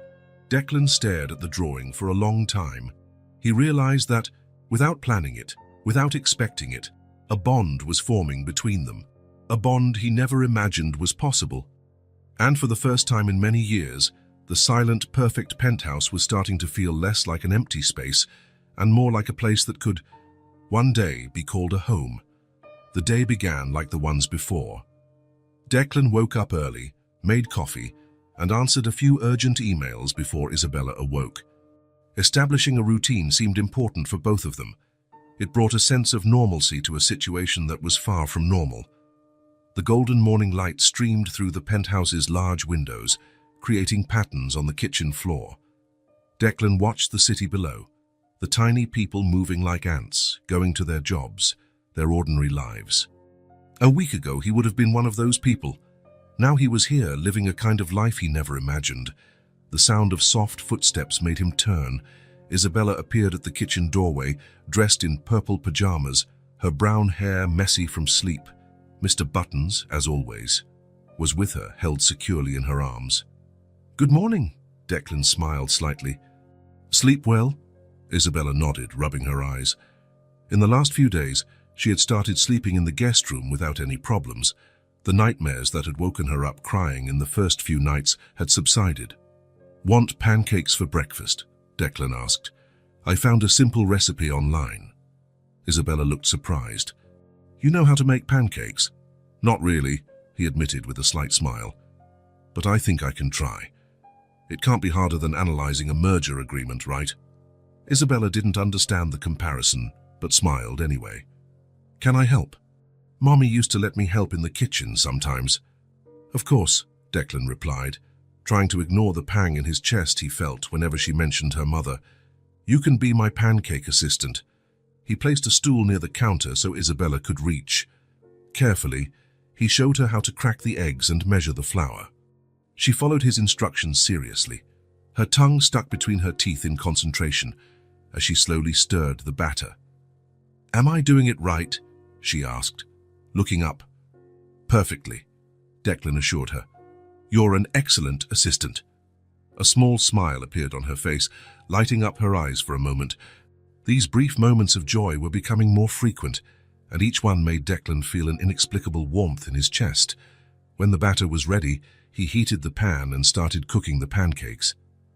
Declan stared at the drawing for a long time. He realized that, without planning it, without expecting it, a bond was forming between them, a bond he never imagined was possible. And for the first time in many years, the silent, perfect penthouse was starting to feel less like an empty space and more like a place that could, one day, be called a home. The day began like the ones before. Declan woke up early, made coffee, and answered a few urgent emails before Isabella awoke. Establishing a routine seemed important for both of them. It brought a sense of normalcy to a situation that was far from normal. The golden morning light streamed through the penthouse's large windows, creating patterns on the kitchen floor. Declan watched the city below, the tiny people moving like ants, going to their jobs, their ordinary lives. A week ago, he would have been one of those people. Now he was here, living a kind of life he never imagined. The sound of soft footsteps made him turn. Isabella appeared at the kitchen doorway, dressed in purple pajamas, her brown hair messy from sleep. Mr. Buttons, as always, was with her, held securely in her arms. Good morning, Declan smiled slightly. Sleep well? Isabella nodded, rubbing her eyes. In the last few days, she had started sleeping in the guest room without any problems. The nightmares that had woken her up crying in the first few nights had subsided. Want pancakes for breakfast? Declan asked. I found a simple recipe online. Isabella looked surprised. You know how to make pancakes? Not really, he admitted with a slight smile. But I think I can try. It can't be harder than analyzing a merger agreement, right? Isabella didn't understand the comparison, but smiled anyway. Can I help? Mommy used to let me help in the kitchen sometimes. Of course, Declan replied, trying to ignore the pang in his chest he felt whenever she mentioned her mother. You can be my pancake assistant. He placed a stool near the counter so Isabella could reach. Carefully, he showed her how to crack the eggs and measure the flour. She followed his instructions seriously, her tongue stuck between her teeth in concentration as she slowly stirred the batter. Am I doing it right? She asked, looking up. Perfectly, Declan assured her. You're an excellent assistant. A small smile appeared on her face, lighting up her eyes for a moment. These brief moments of joy were becoming more frequent, and each one made Declan feel an inexplicable warmth in his chest. When the batter was ready, he heated the pan and started cooking the pancakes.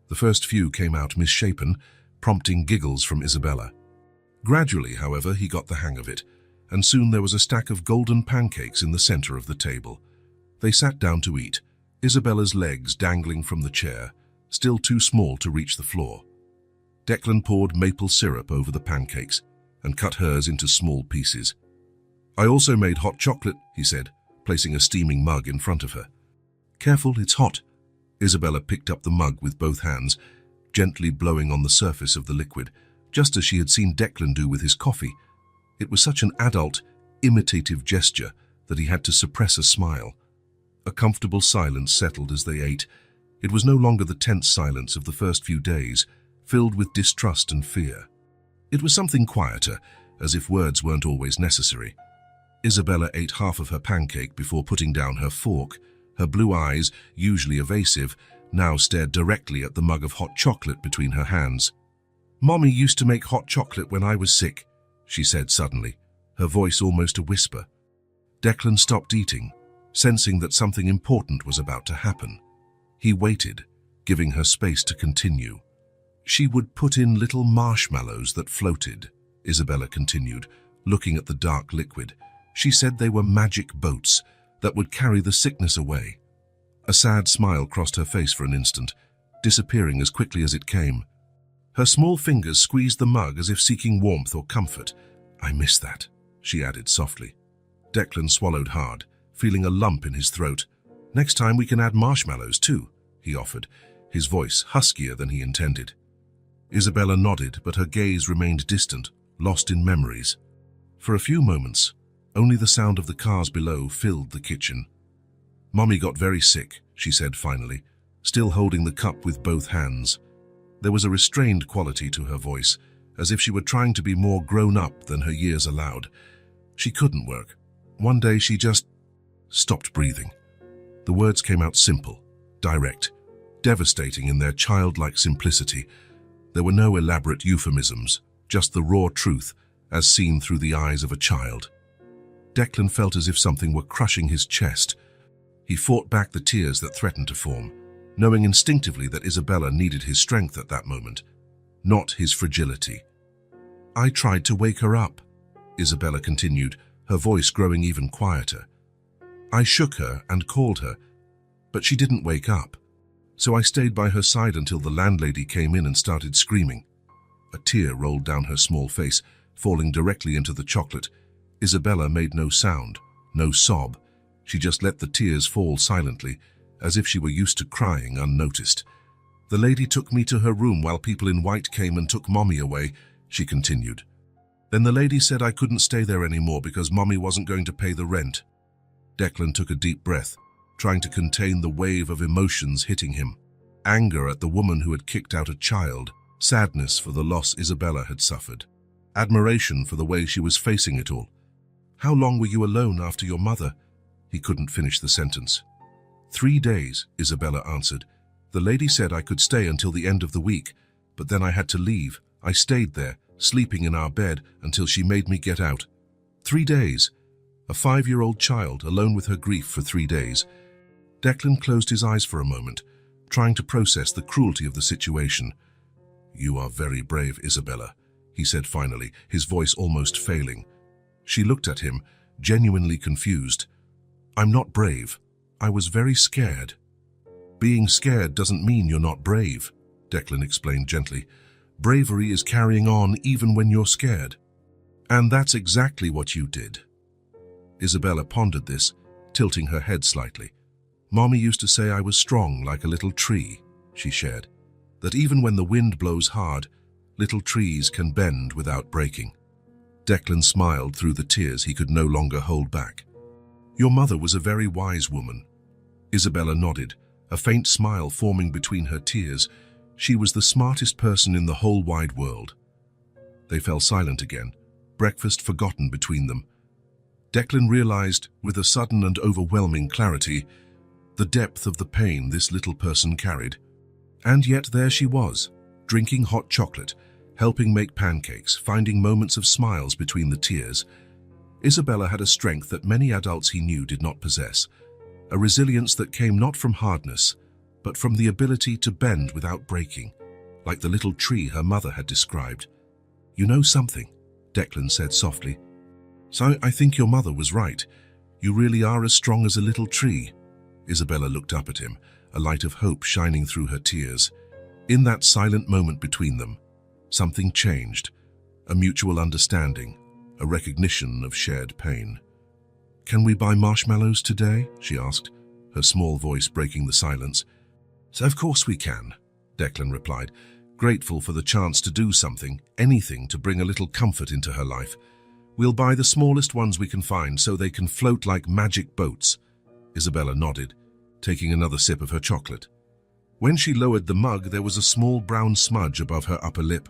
The first few came out misshapen, prompting giggles from Isabella. Gradually, however, he got the hang of it, and soon there was a stack of golden pancakes in the center of the table. They sat down to eat, Isabella's legs dangling from the chair, still too small to reach the floor. Declan poured maple syrup over the pancakes and cut hers into small pieces. I also made hot chocolate, he said, placing a steaming mug in front of her. Careful, it's hot. Isabella picked up the mug with both hands, gently blowing on the surface of the liquid, just as she had seen Declan do with his coffee. It was such an adult, imitative gesture that he had to suppress a smile. A comfortable silence settled as they ate. It was no longer the tense silence of the first few days, filled with distrust and fear. It was something quieter, as if words weren't always necessary. Isabella ate half of her pancake before putting down her fork. Her blue eyes, usually evasive, now stared directly at the mug of hot chocolate between her hands. Mommy used to make hot chocolate when I was sick, she said suddenly, her voice almost a whisper. Declan stopped eating, sensing that something important was about to happen. He waited, giving her space to continue. She would put in little marshmallows that floated, Isabella continued, looking at the dark liquid. She said they were magic boats that would carry the sickness away. A sad smile crossed her face for an instant, disappearing as quickly as it came. Her small fingers squeezed the mug as if seeking warmth or comfort. I miss that, she added softly. Declan swallowed hard, feeling a lump in his throat. Next time we can add marshmallows too, he offered, his voice huskier than he intended. Isabella nodded, but her gaze remained distant, lost in memories. For a few moments, only the sound of the cars below filled the kitchen. Mommy got very sick, she said finally, still holding the cup with both hands. There was a restrained quality to her voice, as if she were trying to be more grown up than her years allowed. She couldn't work. One day she just stopped breathing. The words came out simple, direct, devastating in their childlike simplicity. There were no elaborate euphemisms, just the raw truth, as seen through the eyes of a child. Declan felt as if something were crushing his chest. He fought back the tears that threatened to form, knowing instinctively that Isabella needed his strength at that moment, not his fragility. I tried to wake her up, Isabella continued, her voice growing even quieter. I shook her and called her, but she didn't wake up. So I stayed by her side until the landlady came in and started screaming. A tear rolled down her small face, falling directly into the chocolate. Isabella made no sound, no sob. She just let the tears fall silently, as if she were used to crying unnoticed. The lady took me to her room while people in white came and took Mommy away, she continued. Then the lady said I couldn't stay there anymore because Mommy wasn't going to pay the rent. Declan took a deep breath, trying to contain the wave of emotions hitting him. Anger at the woman who had kicked out a child, sadness for the loss Isabella had suffered, admiration for the way she was facing it all. How long were you alone after your mother? He couldn't finish the sentence. 3 days, Isabella answered. The lady said I could stay until the end of the week, But then I had to leave. I stayed there, sleeping in our bed, until she made me get out. 3 days. A 5-year-old child alone with her grief for 3 days. Declan closed his eyes for a moment, trying to process the cruelty of the situation. "You are very brave, Isabella," he said finally, his voice almost failing. She looked at him, genuinely confused. "I'm not brave. I was very scared." "Being scared doesn't mean you're not brave," Declan explained gently. "Bravery is carrying on even when you're scared. And that's exactly what you did." Isabella pondered this, tilting her head slightly. "Mommy used to say I was strong like a little tree," she shared. "That even when the wind blows hard, little trees can bend without breaking." Declan smiled through the tears he could no longer hold back. "Your mother was a very wise woman." Isabella nodded, a faint smile forming between her tears. She was the smartest person in the whole wide world. They fell silent again, breakfast forgotten between them. Declan realized, with a sudden and overwhelming clarity, the depth of the pain this little person carried. And yet there she was, drinking hot chocolate, helping make pancakes, finding moments of smiles between the tears. Isabella had a strength that many adults he knew did not possess, a resilience that came not from hardness, but from the ability to bend without breaking, like the little tree her mother had described. "You know something," Declan said softly. "So I think your mother was right. You really are as strong as a little tree." Isabella looked up at him, a light of hope shining through her tears. In that silent moment between them, something changed, a mutual understanding, a recognition of shared pain. "Can we buy marshmallows today?" she asked, her small voice breaking the silence. "So of course we can," Declan replied, grateful for the chance to do something, anything to bring a little comfort into her life. "We'll buy the smallest ones we can find so they can float like magic boats." Isabella nodded, taking another sip of her chocolate. When she lowered the mug, there was a small brown smudge above her upper lip.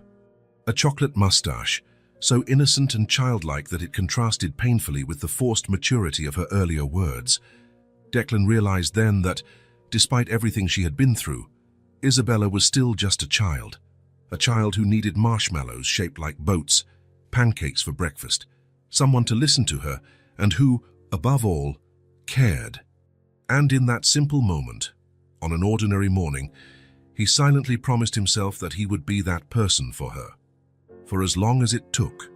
A chocolate mustache, so innocent and childlike that it contrasted painfully with the forced maturity of her earlier words. Declan realized then that, despite everything she had been through, Isabella was still just a child who needed marshmallows shaped like boats, pancakes for breakfast, someone to listen to her, and who, above all, cared. And in that simple moment, on an ordinary morning, he silently promised himself that he would be that person for her, for as long as it took.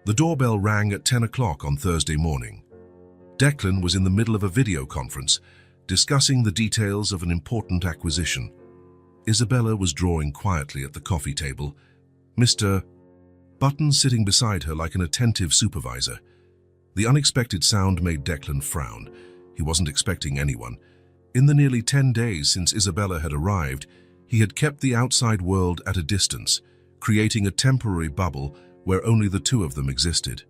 The doorbell rang at 10 o'clock on Thursday morning. Declan was in the middle of a video conference, discussing the details of an important acquisition. Isabella was drawing quietly at the coffee table, Mr. Button sitting beside her like an attentive supervisor. The unexpected sound made Declan frown. He wasn't expecting anyone. In the nearly 10 days since Isabella had arrived, he had kept the outside world at a distance, creating a temporary bubble where only the two of them existed.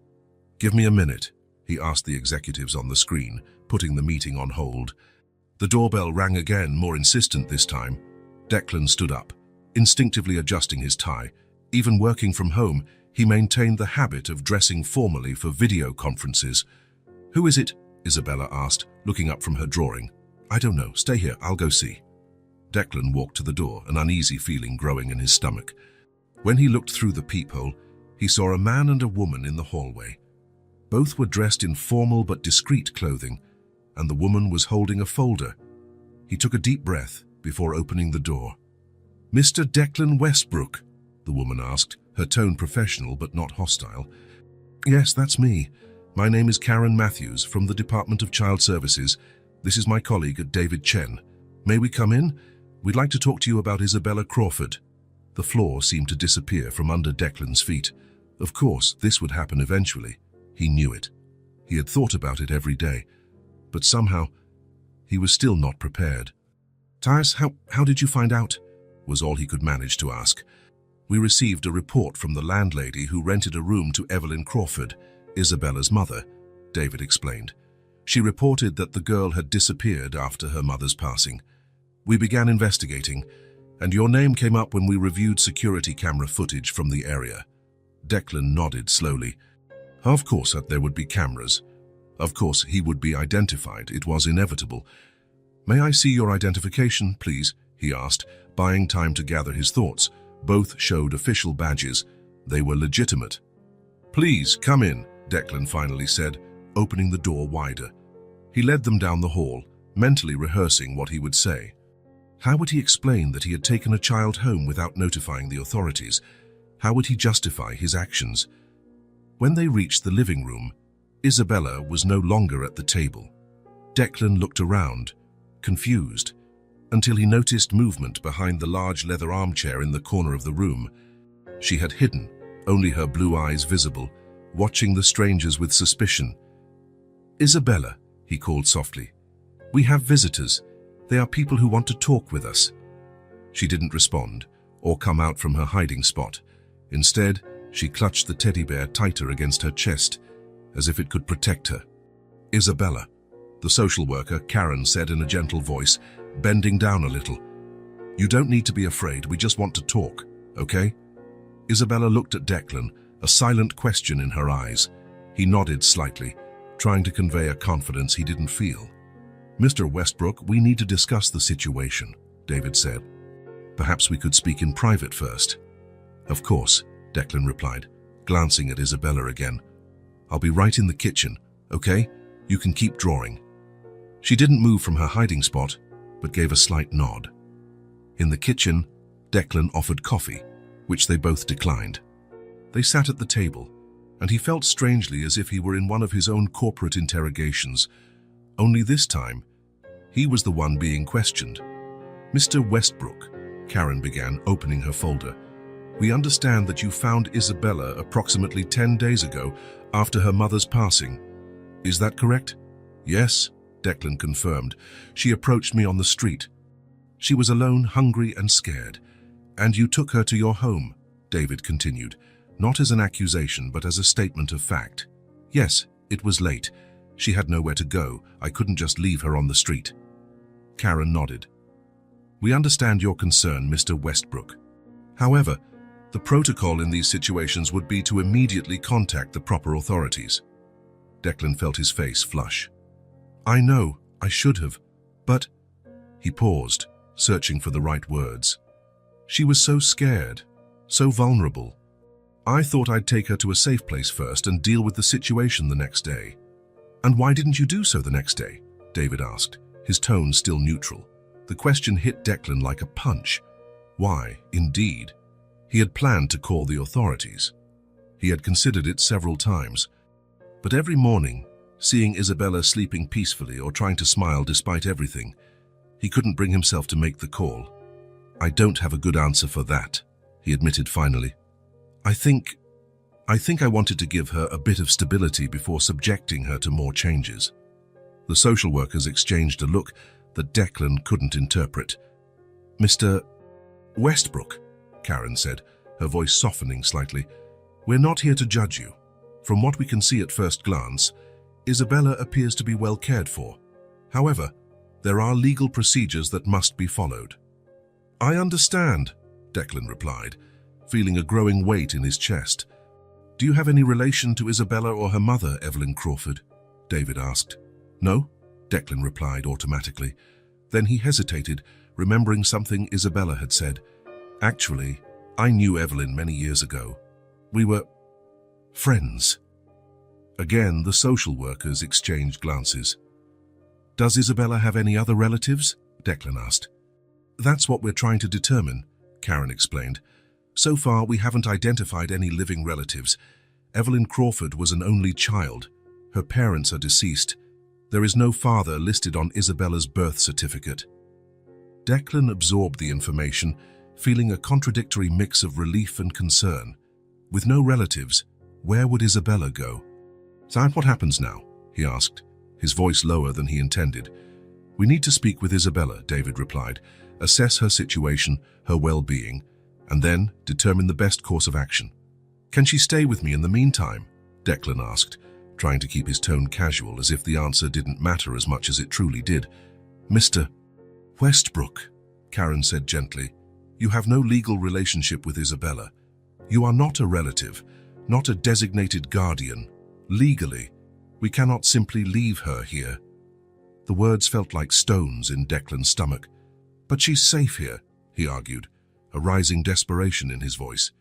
"Give me a minute," he asked the executives on the screen, putting the meeting on hold. The doorbell rang again, more insistent this time. Declan stood up, instinctively adjusting his tie. Even working from home, he maintained the habit of dressing formally for video conferences. "Who is it?" Isabella asked, looking up from her drawing. "I don't know. Stay here. I'll go see." Declan walked to the door, an uneasy feeling growing in his stomach. When he looked through the peephole, he saw a man and a woman in the hallway. Both were dressed in formal but discreet clothing, and the woman was holding a folder. He took a deep breath before opening the door. "Mr. Declan Westbrook?" the woman asked, her tone professional but not hostile. "Yes, that's me. My name is Karen Matthews from the Department of Child Services. This is my colleague, David Chen. May we come in? We'd like to talk to you about Isabella Crawford." The floor seemed to disappear from under Declan's feet. Of course, this would happen eventually. He knew it. He had thought about it every day. But somehow, he was still not prepared. "Tyus, how did you find out?" was all he could manage to ask. "We received a report from the landlady who rented a room to Evelyn Crawford, Isabella's mother," David explained. "She reported that the girl had disappeared after her mother's passing. We began investigating, and your name came up when we reviewed security camera footage from the area." Declan nodded slowly. Of course there would be cameras. Of course he would be identified. It was inevitable. "May I see your identification, please?" he asked, buying time to gather his thoughts. Both showed official badges. They were legitimate. "Please, come in," Declan finally said, opening the door wider. He led them down the hall, mentally rehearsing what he would say. How would he explain that he had taken a child home without notifying the authorities? How would he justify his actions? When they reached the living room, Isabella was no longer at the table. Declan looked around, confused, until he noticed movement behind the large leather armchair in the corner of the room. She had hidden, only her blue eyes visible, watching the strangers with suspicion. "Isabella," he called softly. "We have visitors. They are people who want to talk with us." She didn't respond or come out from her hiding spot. Instead, she clutched the teddy bear tighter against her chest, as if it could protect her. "Isabella," the social worker, Karen, said in a gentle voice, bending down a little. "You don't need to be afraid, we just want to talk, okay?" Isabella looked at Declan, a silent question in her eyes. He nodded slightly, trying to convey a confidence he didn't feel. "Mr. Westbrook, we need to discuss the situation," David said. "Perhaps we could speak in private first." "Of course," Declan replied, glancing at Isabella again. "I'll be right in the kitchen, okay? You can keep drawing." She didn't move from her hiding spot, but gave a slight nod. In the kitchen, Declan offered coffee, which they both declined. They sat at the table, and he felt strangely as if he were in one of his own corporate interrogations. Only this time, he was the one being questioned. "Mr. Westbrook," Karen began, opening her folder, "we understand that you found Isabella approximately 10 days ago after her mother's passing. Is that correct?" "Yes," Declan confirmed. "She approached me on the street. She was alone, hungry and scared. And you took her to your home," David continued, not as an accusation but as a statement of fact. "Yes, it was late. She had nowhere to go. I couldn't just leave her on the street." Karen nodded. "We understand your concern, Mr. Westbrook. However, the protocol in these situations would be to immediately contact the proper authorities." Declan felt his face flush. "I know, I should have, but—" He paused, searching for the right words. "She was so scared, so vulnerable. I thought I'd take her to a safe place first and deal with the situation the next day." "And why didn't you do so the next day?" David asked, his tone still neutral. The question hit Declan like a punch. Why, indeed? He had planned to call the authorities. He had considered it several times. But every morning, seeing Isabella sleeping peacefully or trying to smile despite everything, he couldn't bring himself to make the call. "I don't have a good answer for that," he admitted finally. I think I wanted to give her a bit of stability before subjecting her to more changes." The social workers exchanged a look that Declan couldn't interpret. "Mr. Westbrook," Karen said, her voice softening slightly, "we're not here to judge you. From what we can see at first glance, Isabella appears to be well cared for. However, there are legal procedures that must be followed." "I understand," Declan replied, feeling a growing weight in his chest. "Do you have any relation to Isabella or her mother, Evelyn Crawford?" David asked. "No," Declan replied automatically. Then he hesitated, remembering something Isabella had said. "Actually, I knew Evelyn many years ago. We were friends." Again, the social workers exchanged glances. "Does Isabella have any other relatives?" Declan asked. "That's what we're trying to determine," Karen explained. "So far, we haven't identified any living relatives. Evelyn Crawford was an only child. Her parents are deceased. There is no father listed on Isabella's birth certificate." Declan absorbed the information, feeling a contradictory mix of relief and concern. With no relatives, where would Isabella go? "So what happens now?" he asked, his voice lower than he intended. "We need to speak with Isabella," David replied, "assess her situation, her well-being, and then determine the best course of action." "Can she stay with me in the meantime?" Declan asked, trying to keep his tone casual as if the answer didn't matter as much as it truly did. "Mr. Westbrook," Karen said gently, "you have no legal relationship with Isabella. You are not a relative, not a designated guardian. Legally, we cannot simply leave her here." The words felt like stones in Declan's stomach. "But she's safe here," he argued, a rising desperation in his voice.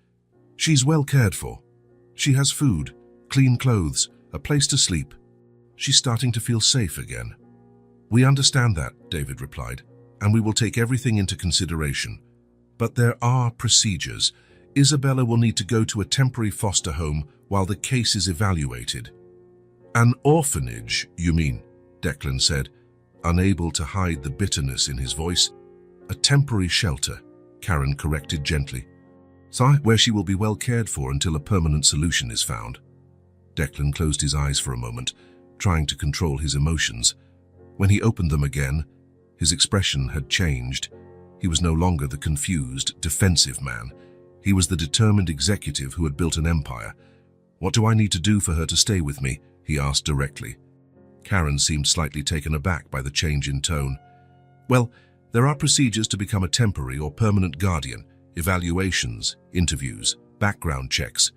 "She's well cared for. She has food, clean clothes, a place to sleep. She's starting to feel safe again." "We understand that," David replied, "and we will take everything into consideration. But there are procedures. Isabella will need to go to a temporary foster home while the case is evaluated." "An orphanage, you mean?" Declan said, unable to hide the bitterness in his voice. "A temporary shelter," Karen corrected gently. "So, where she will be well cared for until a permanent solution is found." Declan closed his eyes for a moment, trying to control his emotions. When he opened them again, his expression had changed. He was no longer the confused, defensive man. He was the determined executive who had built an empire. "What do I need to do for her to stay with me?" he asked directly. Karen seemed slightly taken aback by the change in tone. "Well, there are procedures to become a temporary or permanent guardian, evaluations, interviews, background checks."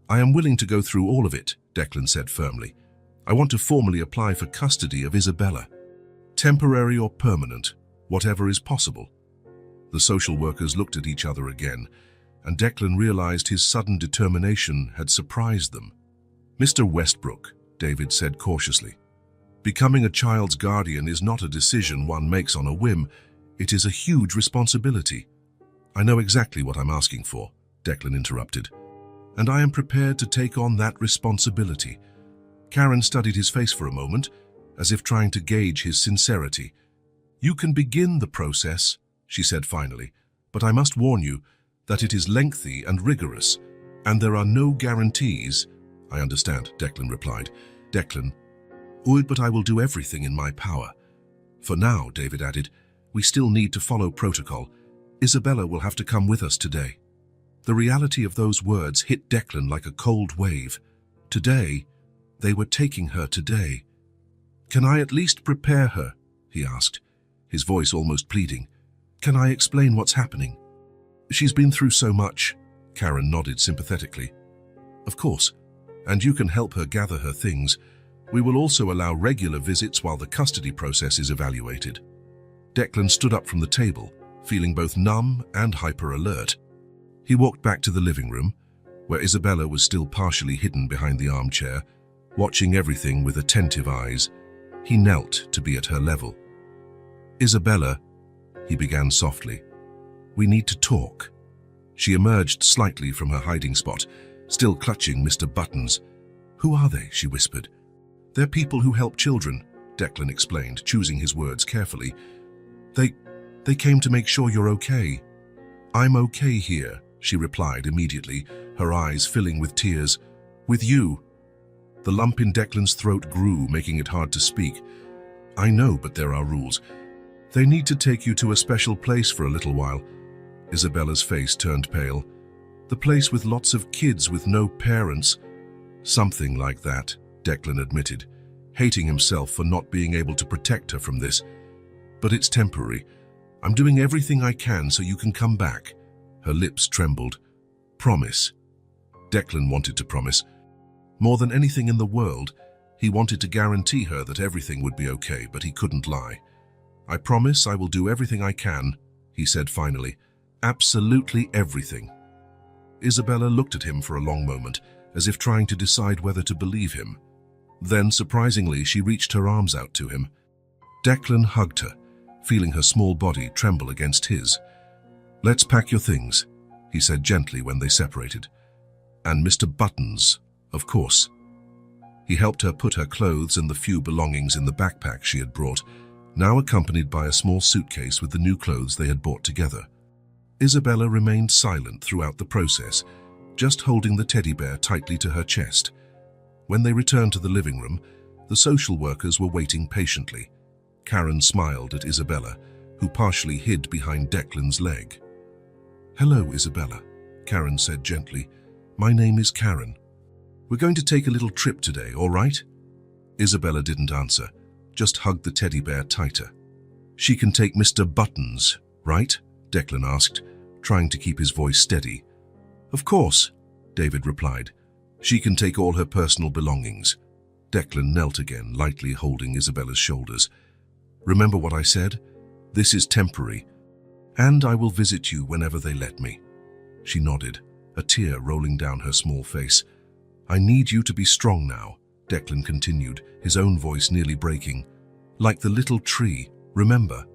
"I am willing to go through all of it," Declan said firmly. "I want to formally apply for custody of Isabella. Temporary or permanent, whatever is possible." The social workers looked at each other again, and Declan realized his sudden determination had surprised them. "Mr. Westbrook," David said cautiously, "becoming a child's guardian is not a decision one makes on a whim. It is a huge responsibility." "I know exactly what I'm asking for," Declan interrupted, "and I am prepared to take on that responsibility." Karen studied his face for a moment, as if trying to gauge his sincerity. "You can begin the process," she said finally, "but I must warn you that it is lengthy and rigorous, and there are no guarantees." "I understand," Declan replied. "Declan, but I will do everything in my power." "For now," David added, "we still need to follow protocol. Isabella will have to come with us today." The reality of those words hit Declan like a cold wave. Today, they were taking her today. "Can I at least prepare her?" he asked, his voice almost pleading. "Can I explain what's happening?" "She's been through so much," Karen nodded sympathetically. "Of course, and you can help her gather her things. We will also allow regular visits while the custody process is evaluated." Declan stood up from the table, feeling both numb and hyper-alert. He walked back to the living room, where Isabella was still partially hidden behind the armchair, watching everything with attentive eyes. He knelt to be at her level. "Isabella," he began softly, "we need to talk." She emerged slightly from her hiding spot, still clutching Mr. Buttons. "Who are they?" she whispered. "They're people who help children," Declan explained, choosing his words carefully. They came to make sure you're okay." "I'm okay here," she replied immediately, her eyes filling with tears. "With you." The lump in Declan's throat grew, making it hard to speak. "I know, but there are rules. They need to take you to a special place for a little while." Isabella's face turned pale. "The place with lots of kids with no parents." "Something like that," Declan admitted, hating himself for not being able to protect her from this. "But it's temporary. I'm doing everything I can so you can come back." Her lips trembled. "Promise." Declan wanted to promise. More than anything in the world, he wanted to guarantee her that everything would be okay, but he couldn't lie. "I promise I will do everything I can," he said finally. "Absolutely everything." Isabella looked at him for a long moment, as if trying to decide whether to believe him. Then, surprisingly, she reached her arms out to him. Declan hugged her, feeling her small body tremble against his. "Let's pack your things," he said gently when they separated. "And Mr. Buttons, of course." He helped her put her clothes and the few belongings in the backpack she had brought, now accompanied by a small suitcase with the new clothes they had bought together. Isabella remained silent throughout the process, just holding the teddy bear tightly to her chest. When they returned to the living room, the social workers were waiting patiently. Karen smiled at Isabella, who partially hid behind Declan's leg. "Hello, Isabella," Karen said gently. "My name is Karen. We're going to take a little trip today, all right?" Isabella didn't answer, just hugged the teddy bear tighter. "She can take Mr. Buttons, right?" Declan asked, trying to keep his voice steady. "Of course," David replied. "She can take all her personal belongings." Declan knelt again, lightly holding Isabella's shoulders. "Remember what I said? This is temporary. And I will visit you whenever they let me. She nodded, a tear rolling down her small face. I need you to be strong now, Declan continued, his own voice nearly breaking. Like the little tree, remember?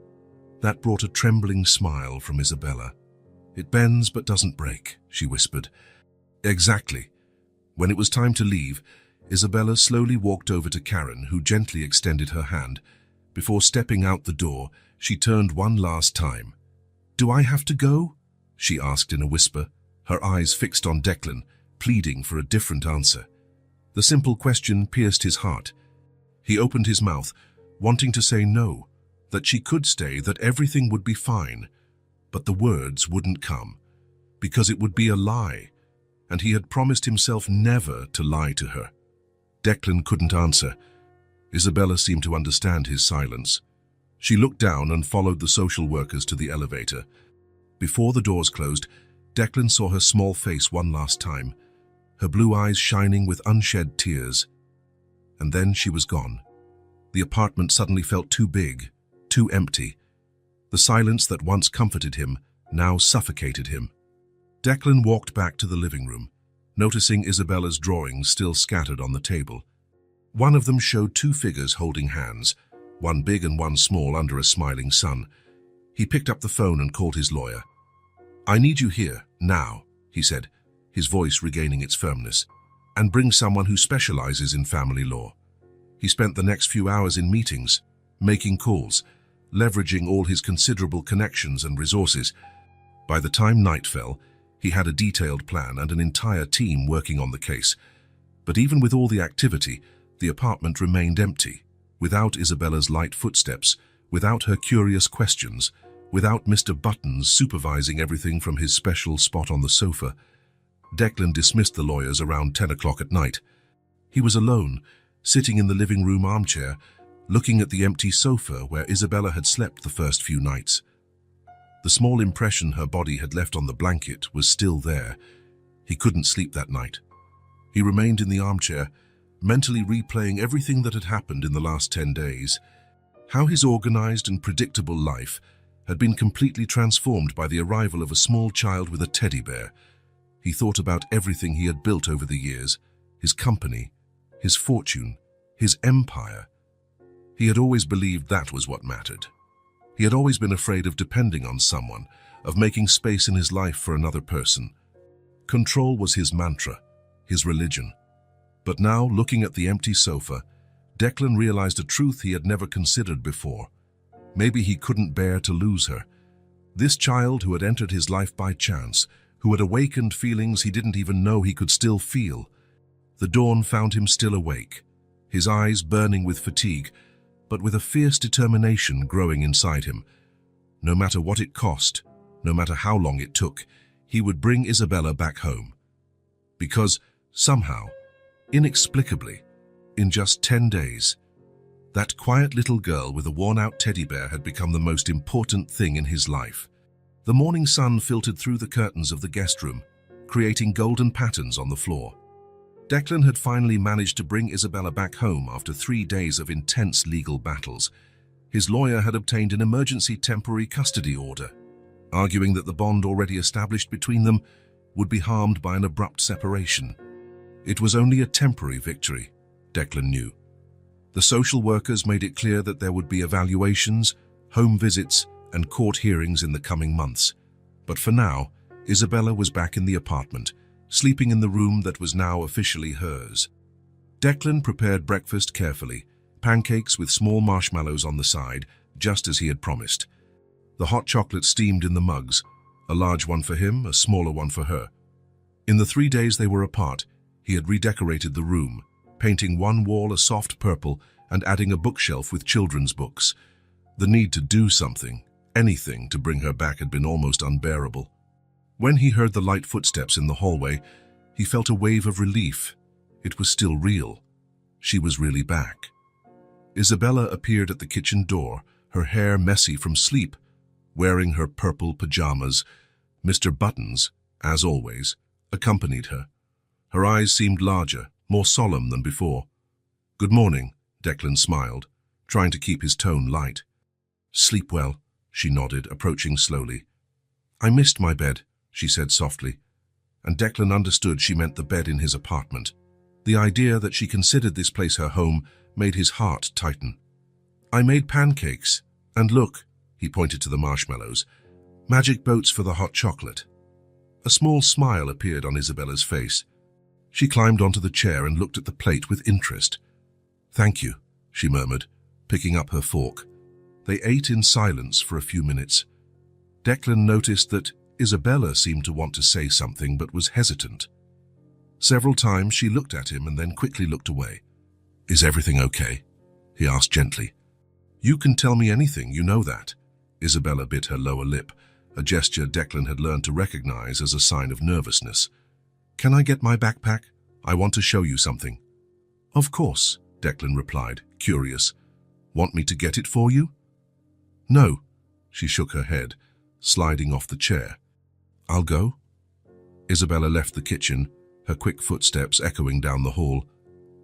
That brought a trembling smile from Isabella. It bends but doesn't break, she whispered. Exactly. When it was time to leave, Isabella slowly walked over to Karen, who gently extended her hand. Before stepping out the door, she turned one last time. Do I have to go? She asked in a whisper, her eyes fixed on Declan, pleading for a different answer. The simple question pierced his heart. He opened his mouth, wanting to say no, that she could stay, that everything would be fine. But the words wouldn't come, because it would be a lie, and he had promised himself never to lie to her. Declan couldn't answer. Isabella seemed to understand his silence. She looked down and followed the social workers to the elevator. Before the doors closed, Declan saw her small face one last time, her blue eyes shining with unshed tears. And then she was gone. The apartment suddenly felt too big, too empty. The silence that once comforted him now suffocated him. Declan walked back to the living room, noticing Isabella's drawings still scattered on the table. One of them showed two figures holding hands, one big and one small under a smiling sun. He picked up the phone and called his lawyer. I need you here, now, he said, his voice regaining its firmness, and bring someone who specializes in family law. He spent the next few hours in meetings, making calls, leveraging all his considerable connections and resources. By the time night fell, he had a detailed plan and an entire team working on the case. But even with all the activity, the apartment remained empty, without Isabella's light footsteps, without her curious questions, without Mr. Buttons supervising everything from his special spot on the sofa. Declan dismissed the lawyers around 10 o'clock at night. He was alone, sitting in the living room armchair, looking at the empty sofa where Isabella had slept the first few nights. The small impression her body had left on the blanket was still there. He couldn't sleep that night. He remained in the armchair, mentally replaying everything that had happened in the last 10 days, how his organized and predictable life had been completely transformed by the arrival of a small child with a teddy bear. He thought about everything he had built over the years, his company, his fortune, his empire. He had always believed that was what mattered. He had always been afraid of depending on someone, of making space in his life for another person. Control was his mantra, his religion. But now, looking at the empty sofa, Declan realized a truth he had never considered before. Maybe he couldn't bear to lose her. This child who had entered his life by chance, who had awakened feelings he didn't even know he could still feel. The dawn found him still awake, his eyes burning with fatigue, but with a fierce determination growing inside him. No matter what it cost, no matter how long it took, he would bring Isabella back home. Because, somehow, inexplicably, in just 10 days, that quiet little girl with a worn-out teddy bear had become the most important thing in his life. The morning sun filtered through the curtains of the guest room, creating golden patterns on the floor. Declan had finally managed to bring Isabella back home after 3 days of intense legal battles. His lawyer had obtained an emergency temporary custody order, arguing that the bond already established between them would be harmed by an abrupt separation. It was only a temporary victory, Declan knew. The social workers made it clear that there would be evaluations, home visits, and court hearings in the coming months. But for now, Isabella was back in the apartment, sleeping in the room that was now officially hers. Declan prepared breakfast carefully, pancakes with small marshmallows on the side, just as he had promised. The hot chocolate steamed in the mugs, a large one for him, a smaller one for her. In the 3 days they were apart, he had redecorated the room, painting one wall a soft purple and adding a bookshelf with children's books. The need to do something, anything, to bring her back had been almost unbearable. When he heard the light footsteps in the hallway, he felt a wave of relief. It was still real. She was really back. Isabella appeared at the kitchen door, her hair messy from sleep, wearing her purple pajamas. Mr. Buttons, as always, accompanied her. Her eyes seemed larger, more solemn than before. "Good morning," Declan smiled, trying to keep his tone light. "Sleep well," she nodded, approaching slowly, "I missed my bed," she said softly, and Declan understood she meant the bed in his apartment. The idea that she considered this place her home made his heart tighten. "I made pancakes, and look," he pointed to the marshmallows, "magic boats for the hot chocolate." A small smile appeared on Isabella's face. She climbed onto the chair and looked at the plate with interest. "Thank you," she murmured, picking up her fork. They ate in silence for a few minutes. Declan noticed that Isabella seemed to want to say something but was hesitant. Several times she looked at him and then quickly looked away. "Is everything okay?" he asked gently. "You can tell me anything, you know that." Isabella bit her lower lip, a gesture Declan had learned to recognize as a sign of nervousness. "Can I get my backpack? I want to show you something." "Of course," Declan replied, curious. "Want me to get it for you?" "No," she shook her head, sliding off the chair. "I'll go." Isabella left the kitchen, her quick footsteps echoing down the hall.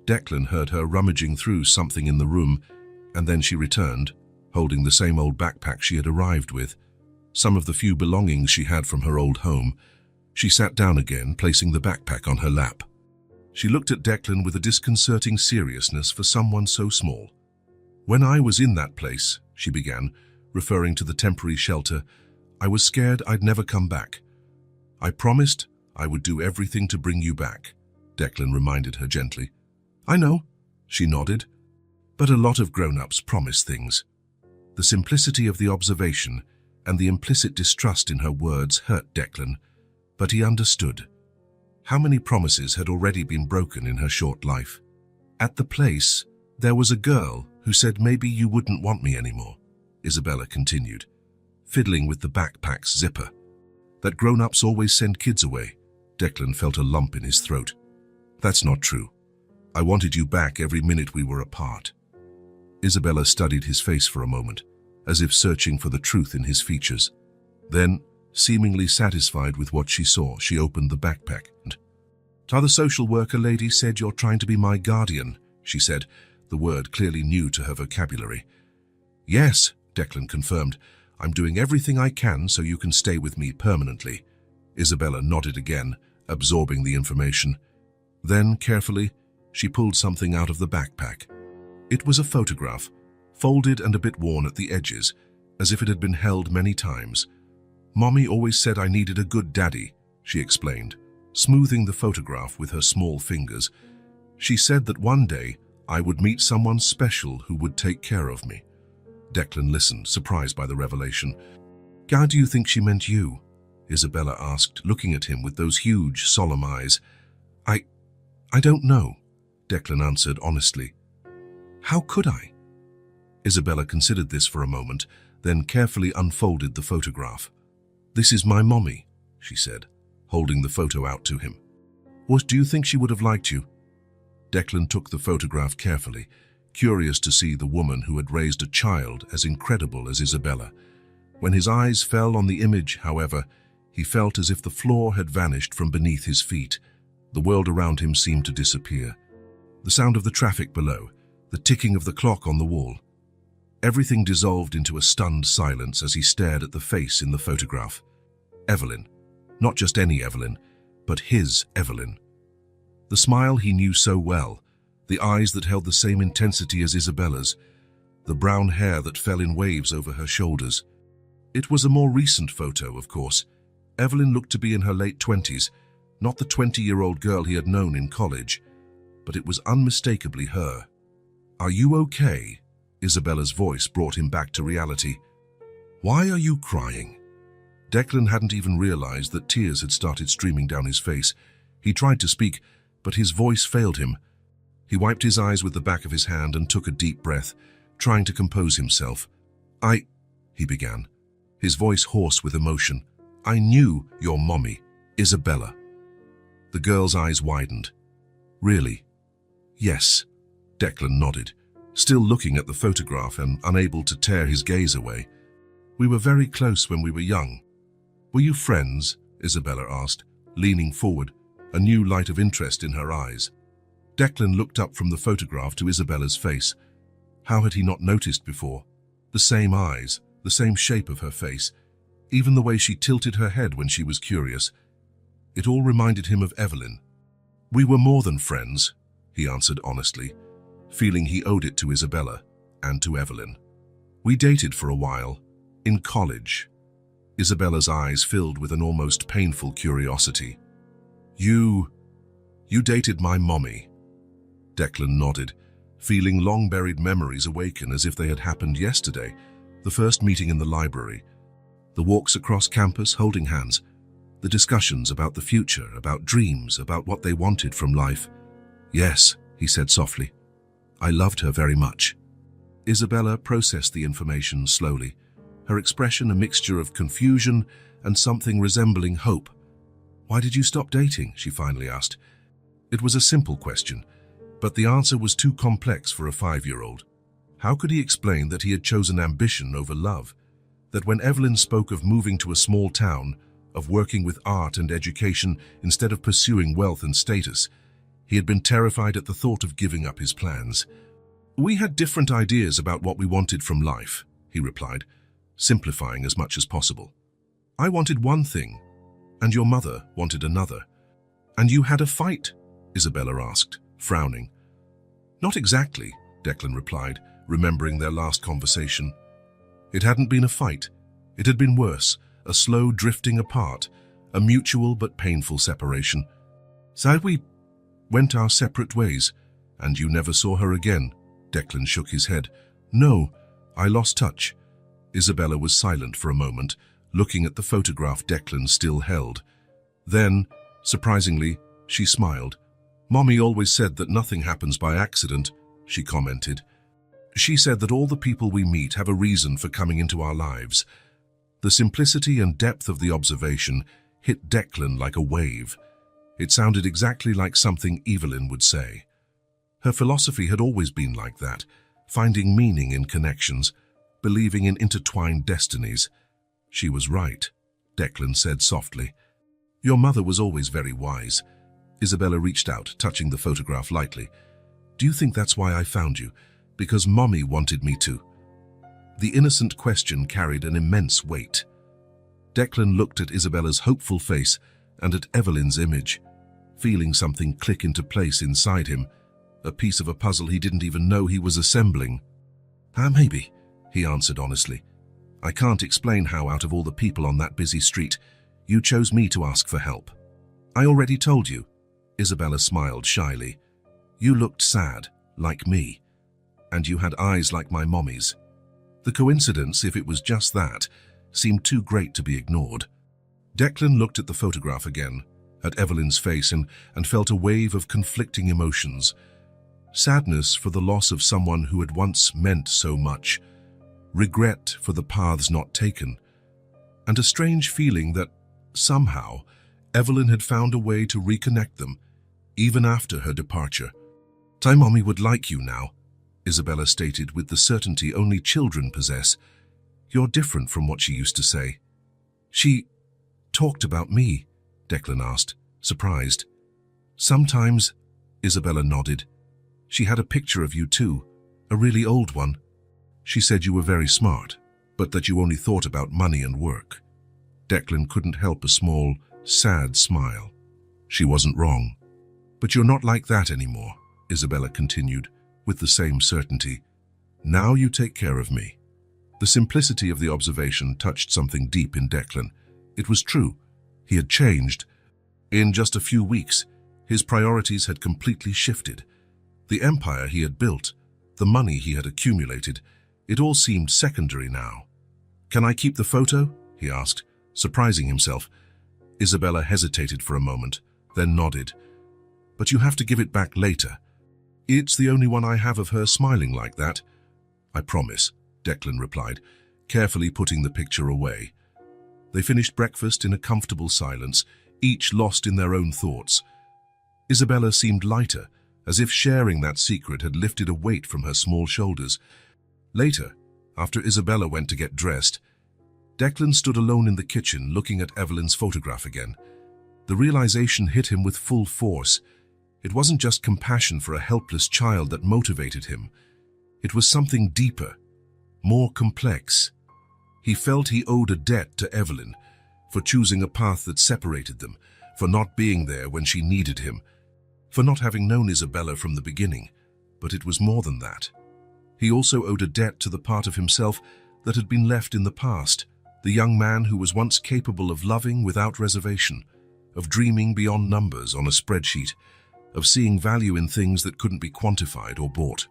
Declan heard her rummaging through something in the room, and then she returned, holding the same old backpack she had arrived with, some of the few belongings she had from her old home. She sat down again, placing the backpack on her lap. She looked at Declan with a disconcerting seriousness for someone so small. "When I was in that place," she began, referring to the temporary shelter, "I was scared I'd never come back. I promised I would do everything to bring you back," Declan reminded her gently. "I know," she nodded, "but a lot of grown-ups promise things." The simplicity of the observation and the implicit distrust in her words hurt Declan, but he understood. How many promises had already been broken in her short life? "At the place, there was a girl who said maybe you wouldn't want me anymore," Isabella continued, fiddling with the backpack's zipper. "That grown-ups always send kids away." Declan felt a lump in his throat. "That's not true. I wanted you back every minute we were apart." Isabella studied his face for a moment, as if searching for the truth in his features. Then, seemingly satisfied with what she saw, she opened the backpack. "The social worker lady said you're trying to be my guardian," she said, the word clearly new to her vocabulary. "Yes," Declan confirmed. "I'm doing everything I can so you can stay with me permanently." Isabella nodded again, absorbing the information. Then, carefully, she pulled something out of the backpack. It was a photograph, folded and a bit worn at the edges, as if it had been held many times. "Mommy always said I needed a good daddy," she explained, smoothing the photograph with her small fingers. "She said that one day I would meet someone special who would take care of me." Declan listened, surprised by the revelation. "How do you think she meant you?" Isabella asked, looking at him with those huge, solemn eyes. I don't know," Declan answered honestly. "How could I?" Isabella considered this for a moment, then carefully unfolded the photograph. "This is my mommy," she said, holding the photo out to him. "What do you think she would have liked you?" Declan took the photograph carefully, curious to see the woman who had raised a child as incredible as Isabella. When his eyes fell on the image, however, he felt as if the floor had vanished from beneath his feet. The world around him seemed to disappear. The sound of the traffic below, the ticking of the clock on the wall. Everything dissolved into a stunned silence as he stared at the face in the photograph. Evelyn. Not just any Evelyn, but his Evelyn. The smile he knew so well, the eyes that held the same intensity as Isabella's, the brown hair that fell in waves over her shoulders. It was a more recent photo, of course. Evelyn looked to be in her late 20s, not the 20-year-old girl he had known in college, but it was unmistakably her. "Are you okay?" Isabella's voice brought him back to reality. "Why are you crying?" Declan hadn't even realized that tears had started streaming down his face. He tried to speak, but his voice failed him. He wiped his eyes with the back of his hand and took a deep breath, trying to compose himself. He began, his voice hoarse with emotion. "I knew your mommy, Isabella." The girl's eyes widened. "Really?" "Yes," Declan nodded, still looking at the photograph and unable to tear his gaze away. "We were very close when we were young." "Were you friends?" Isabella asked, leaning forward, a new light of interest in her eyes. Declan looked up from the photograph to Isabella's face. How had he not noticed before? The same eyes, the same shape of her face. Even the way she tilted her head when she was curious. It all reminded him of Evelyn. "We were more than friends," he answered honestly, feeling he owed it to Isabella and to Evelyn. "We dated for a while, in college." Isabella's eyes filled with an almost painful curiosity. You dated my mommy." Declan nodded, feeling long-buried memories awaken as if they had happened yesterday. The first meeting in the library, the walks across campus holding hands, the discussions about the future, about dreams, about what they wanted from life. "Yes," he said softly. "I loved her very much." Isabella processed the information slowly, her expression a mixture of confusion and something resembling hope. "Why did you stop dating?" she finally asked. It was a simple question, but the answer was too complex for a 5-year-old. How could he explain that he had chosen ambition over love? That when Evelyn spoke of moving to a small town, of working with art and education instead of pursuing wealth and status, he had been terrified at the thought of giving up his plans. "We had different ideas about what we wanted from life," he replied, simplifying as much as possible. "I wanted one thing, and your mother wanted another." "And you had a fight?" Isabella asked, frowning. "Not exactly," Declan replied, remembering their last conversation. It hadn't been a fight. It had been worse, a slow drifting apart, a mutual but painful separation. "So we went our separate ways, and you never saw her again?" Declan shook his head. "No, I lost touch." Isabella was silent for a moment, looking at the photograph Declan still held. Then, surprisingly, she smiled. "Mommy always said that nothing happens by accident," she commented. "She said that all the people we meet have a reason for coming into our lives." The simplicity and depth of the observation hit Declan like a wave. It sounded exactly like something Evelyn would say. Her philosophy had always been like that, finding meaning in connections, believing in intertwined destinies. "She was right," Declan said softly. "Your mother was always very wise." Isabella reached out, touching the photograph lightly. "Do you think that's why I found you? Because Mommy wanted me to?" The innocent question carried an immense weight. Declan looked at Isabella's hopeful face and at Evelyn's image, feeling something click into place inside him, a piece of a puzzle he didn't even know he was assembling. Maybe," he answered honestly. "I can't explain how, out of all the people on that busy street, you chose me to ask for help." "I already told you." Isabella smiled shyly. "You looked sad, like me, and you had eyes like my mommy's." The coincidence, if it was just that, seemed too great to be ignored. Declan looked at the photograph again, at Evelyn's face, and felt a wave of conflicting emotions. Sadness for the loss of someone who had once meant so much, regret for the paths not taken, and a strange feeling that, somehow, Evelyn had found a way to reconnect them, even after her departure. "My mommy would like you now," Isabella stated with the certainty only children possess. "You're different from what she used to say." "She talked about me?" Declan asked, surprised. "Sometimes," Isabella nodded. "She had a picture of you too, a really old one. She said you were very smart, but that you only thought about money and work." Declan couldn't help a small, sad smile. She wasn't wrong. "But you're not like that anymore," Isabella continued, with the same certainty. "Now you take care of me." The simplicity of the observation touched something deep in Declan. It was true. He had changed. In just a few weeks, his priorities had completely shifted. The empire he had built, the money he had accumulated, it all seemed secondary now. "Can I keep the photo?" he asked, surprising himself. Isabella hesitated for a moment, then nodded. "But you have to give it back later. It's the only one I have of her smiling like that." "I promise," Declan replied, carefully putting the picture away. They finished breakfast in a comfortable silence, each lost in their own thoughts. Isabella seemed lighter, as if sharing that secret had lifted a weight from her small shoulders. Later, after Isabella went to get dressed, Declan stood alone in the kitchen looking at Evelyn's photograph again. The realization hit him with full force. It wasn't just compassion for a helpless child that motivated him. It was something deeper, more complex. He felt he owed a debt to Evelyn for choosing a path that separated them, for not being there when she needed him, for not having known Isabella from the beginning. But it was more than that. He also owed a debt to the part of himself that had been left in the past, the young man who was once capable of loving without reservation, of dreaming beyond numbers on a spreadsheet, of seeing value in things that couldn't be quantified or bought.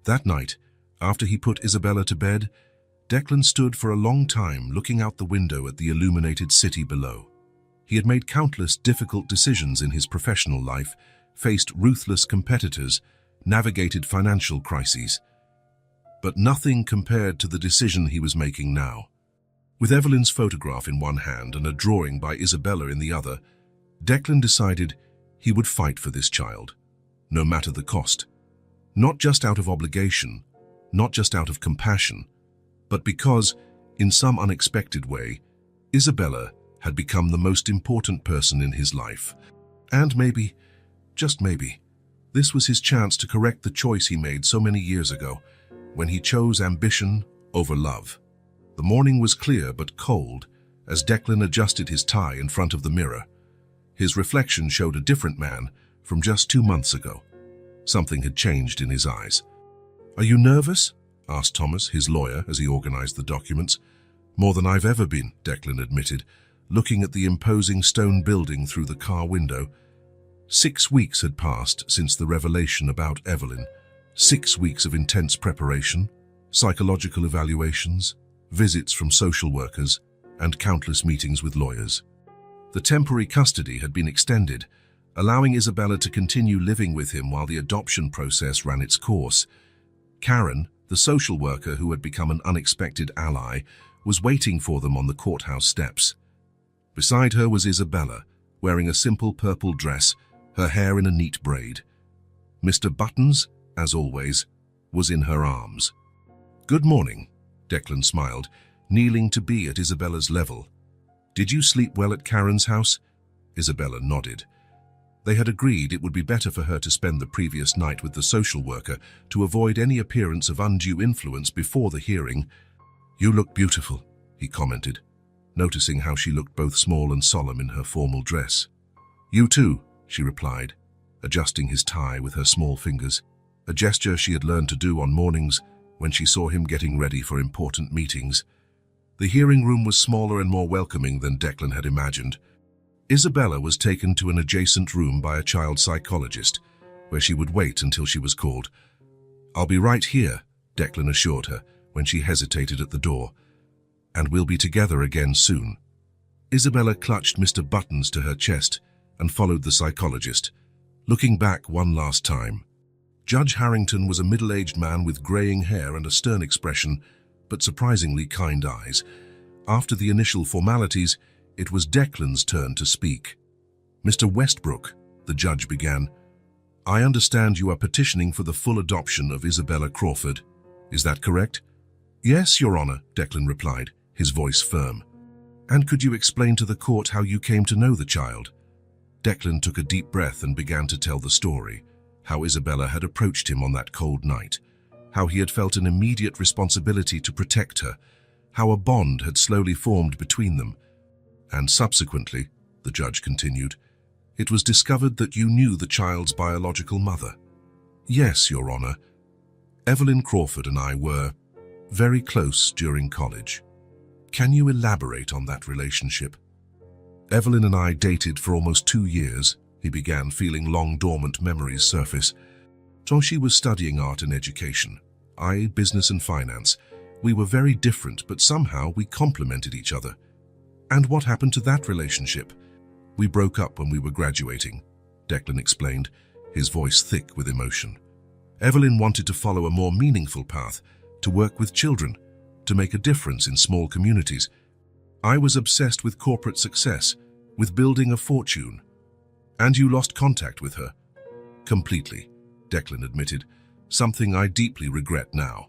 That night, after he put Isabella to bed, Declan stood for a long time looking out the window at the illuminated city below. He had made countless difficult decisions in his professional life, faced ruthless competitors, navigated financial crises. But nothing compared to the decision he was making now. With Evelyn's photograph in one hand and a drawing by Isabella in the other, Declan decided he would fight for this child, no matter the cost. Not just out of obligation, not just out of compassion, but because, in some unexpected way, Isabella had become the most important person in his life. And maybe, just maybe, this was his chance to correct the choice he made so many years ago, when he chose ambition over love. The morning was clear but cold as Declan adjusted his tie in front of the mirror. His reflection showed a different man from just 2 months ago. Something had changed in his eyes. "Are you nervous?" asked Thomas, his lawyer, as he organized the documents. "More than I've ever been," Declan admitted, looking at the imposing stone building through the car window. 6 weeks had passed since the revelation about Evelyn. 6 weeks of intense preparation, psychological evaluations, visits from social workers, and countless meetings with lawyers. The temporary custody had been extended, allowing Isabella to continue living with him while the adoption process ran its course. Karen, the social worker who had become an unexpected ally, was waiting for them on the courthouse steps. Beside her was Isabella, wearing a simple purple dress, her hair in a neat braid. Mr. Buttons, as always, was in her arms. "Good morning," Declan smiled, kneeling to be at Isabella's level. "Did you sleep well at Karen's house?" Isabella nodded. They had agreed it would be better for her to spend the previous night with the social worker to avoid any appearance of undue influence before the hearing. "You look beautiful," he commented, noticing how she looked both small and solemn in her formal dress. "You too," she replied, adjusting his tie with her small fingers, a gesture she had learned to do on mornings when she saw him getting ready for important meetings. The hearing room was smaller and more welcoming than Declan had imagined. Isabella was taken to an adjacent room by a child psychologist, where she would wait until she was called. "I'll be right here," Declan assured her when she hesitated at the door. "And we'll be together again soon." Isabella clutched Mr. Buttons to her chest and followed the psychologist, looking back one last time. Judge Harrington was a middle-aged man with graying hair and a stern expression, but surprisingly kind eyes. After the initial formalities, it was Declan's turn to speak. "Mr. Westbrook," the judge began, "I understand you are petitioning for the full adoption of Isabella Crawford. Is that correct?" "Yes, Your Honor," Declan replied, his voice firm. "And could you explain to the court how you came to know the child?" Declan took a deep breath and began to tell the story, how Isabella had approached him on that cold night, how he had felt an immediate responsibility to protect her, how a bond had slowly formed between them. "And subsequently," the judge continued, "it was discovered that you knew the child's biological mother." "Yes, Your Honor. Evelyn Crawford and I were very close during college." "Can you elaborate on that relationship?" "Evelyn and I dated for almost 2 years," he began, feeling long dormant memories surface. "So she was studying art and education, I business and finance. We were very different, but somehow we complemented each other." "And what happened to that relationship?" "We broke up when we were graduating," Declan explained, his voice thick with emotion. "Evelyn wanted to follow a more meaningful path, to work with children, to make a difference in small communities. I was obsessed with corporate success, with building a fortune." "And you lost contact with her?" "Completely," Declan admitted, "something I deeply regret now."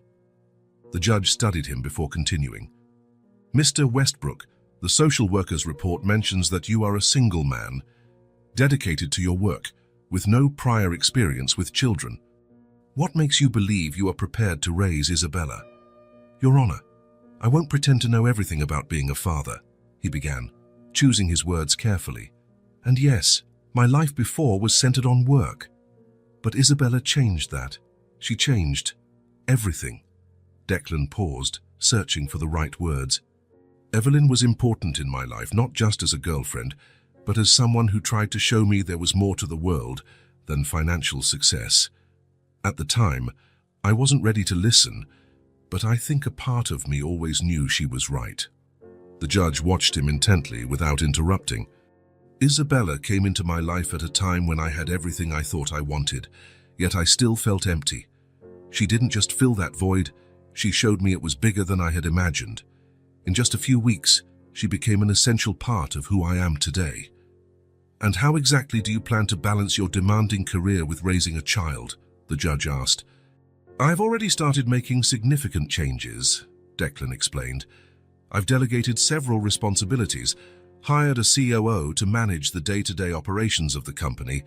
The judge studied him before continuing. "Mr. Westbrook, the social worker's report mentions that you are a single man, dedicated to your work, with no prior experience with children. What makes you believe you are prepared to raise Isabella?" "Your Honor, "I won't pretend to know everything about being a father," he began, choosing his words carefully. "And yes, my life before was centered on work. But Isabella changed that. She changed everything." Declan paused, searching for the right words. "Evelyn was important in my life, not just as a girlfriend, but as someone who tried to show me there was more to the world than financial success. At the time, I wasn't ready to listen, but I think a part of me always knew she was right." The judge watched him intently without interrupting. "Isabella came into my life at a time when I had everything I thought I wanted, yet I still felt empty. She didn't just fill that void, she showed me it was bigger than I had imagined. In just a few weeks, she became an essential part of who I am today." "And how exactly do you plan to balance your demanding career with raising a child?" the judge asked. "I've already started making significant changes," Declan explained. "I've delegated several responsibilities, hired a COO to manage the day-to-day operations of the company.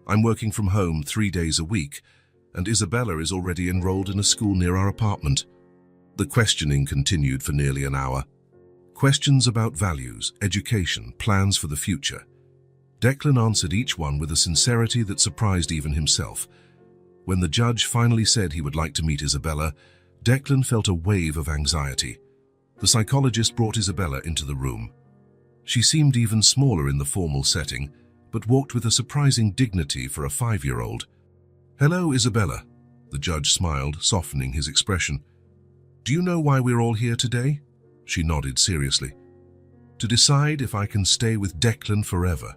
I'm working from home 3 days a week, and Isabella is already enrolled in a school near our apartment." The questioning continued for nearly an hour. Questions about values, education, plans for the future. Declan answered each one with a sincerity that surprised even himself. When the judge finally said he would like to meet Isabella, Declan felt a wave of anxiety. The psychologist brought Isabella into the room. She seemed even smaller in the formal setting, but walked with a surprising dignity for a 5-year-old. "Hello, Isabella," the judge smiled, softening his expression. "Do you know why we're all here today?" She nodded seriously. "To decide if I can stay with Declan forever."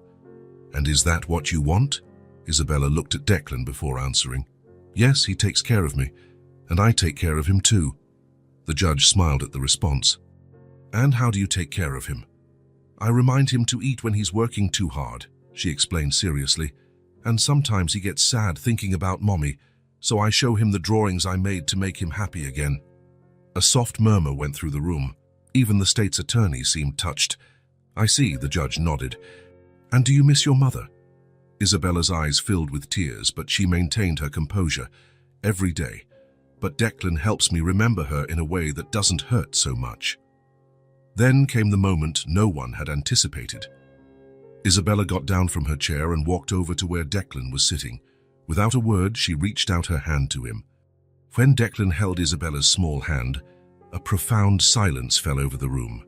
"And is that what you want?" Isabella looked at Declan before answering. "Yes, he takes care of me, and I take care of him too." The judge smiled at the response. "And how do you take care of him?" "I remind him to eat when he's working too hard," she explained seriously. "And sometimes he gets sad thinking about Mommy, so I show him the drawings I made to make him happy again." A soft murmur went through the room. Even the state's attorney seemed touched. "I see," the judge nodded. "And do you miss your mother?" Isabella's eyes filled with tears, but she maintained her composure. "Every day. But Declan helps me remember her in a way that doesn't hurt so much." Then came the moment no one had anticipated. Isabella got down from her chair and walked over to where Declan was sitting. Without a word, she reached out her hand to him. When Declan held Isabella's small hand, a profound silence fell over the room.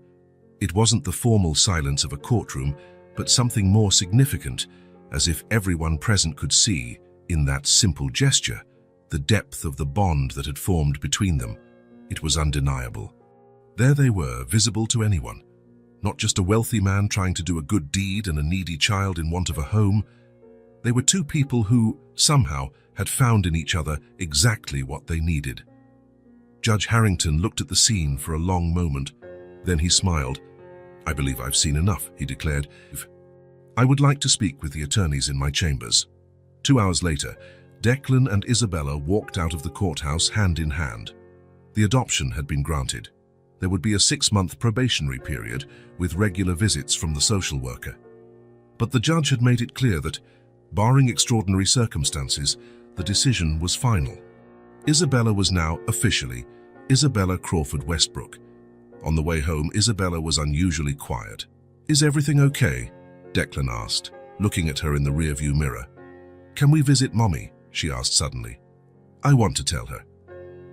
It wasn't the formal silence of a courtroom, but something more significant, as if everyone present could see, in that simple gesture, the depth of the bond that had formed between them. It was undeniable. There they were, visible to anyone. Not just a wealthy man trying to do a good deed and a needy child in want of a home. They were two people who, somehow, had found in each other exactly what they needed. Judge Harrington looked at the scene for a long moment. Then he smiled. "I believe I've seen enough," he declared. "I would like to speak with the attorneys in my chambers." 2 hours later, Declan and Isabella walked out of the courthouse hand in hand. The adoption had been granted. There would be a 6-month probationary period with regular visits from the social worker. But the judge had made it clear that, barring extraordinary circumstances, the decision was final. Isabella was now officially Isabella Crawford Westbrook. On the way home, Isabella was unusually quiet. "Is everything okay?" Declan asked, looking at her in the rearview mirror. "Can we visit Mommy?" she asked suddenly. "I want to tell her."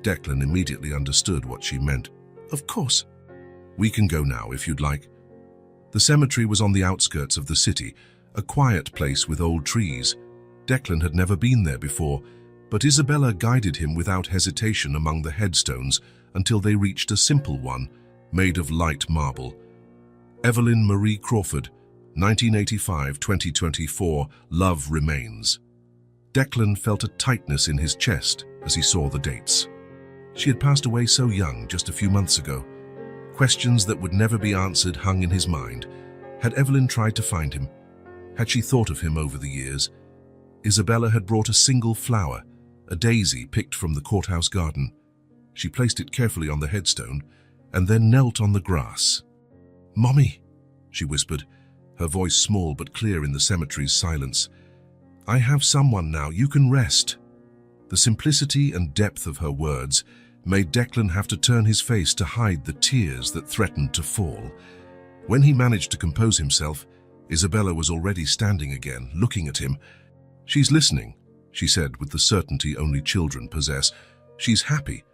Declan immediately understood what she meant. "Of course." "We can go now if you'd like." The cemetery was on the outskirts of the city, a quiet place with old trees. Declan had never been there before, but Isabella guided him without hesitation among the headstones until they reached a simple one, made of light marble. "Evelyn Marie Crawford, 1985-2024, love remains." Declan felt a tightness in his chest as he saw the dates. She had passed away so young, just a few months ago. Questions that would never be answered hung in his mind. Had Evelyn tried to find him? Had she thought of him over the years? Isabella had brought a single flower, a daisy picked from the courthouse garden. She placed it carefully on the headstone and then knelt on the grass. "Mommy," she whispered, her voice small but clear in the cemetery's silence. "I have someone now, you can rest." The simplicity and depth of her words made Declan have to turn his face to hide the tears that threatened to fall. When he managed to compose himself, Isabella was already standing again, looking at him. "She's listening," she said with the certainty only children possess. "She's happy."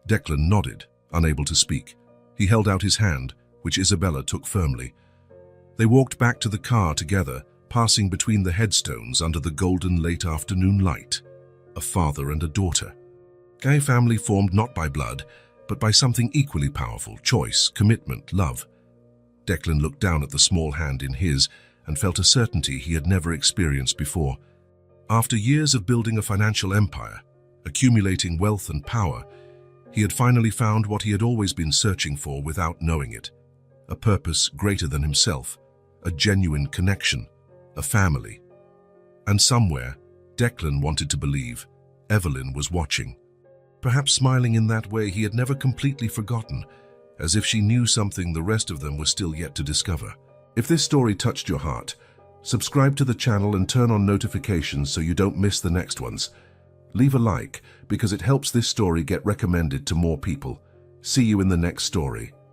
Declan nodded, unable to speak. He held out his hand, which Isabella took firmly. They walked back to the car together, passing between the headstones under the golden late afternoon light. A father and a daughter. A family formed not by blood, but by something equally powerful: choice, commitment, love. Declan looked down at the small hand in his and felt a certainty he had never experienced before. After years of building a financial empire, accumulating wealth and power, he had finally found what he had always been searching for without knowing it: a purpose greater than himself, a genuine connection, a family. And somewhere, Declan wanted to believe, Evelyn was watching. Perhaps smiling in that way he had never completely forgotten, as if she knew something the rest of them were still yet to discover. If this story touched your heart, subscribe to the channel and turn on notifications so you don't miss the next ones. Leave a like, because it helps this story get recommended to more people. See you in the next story.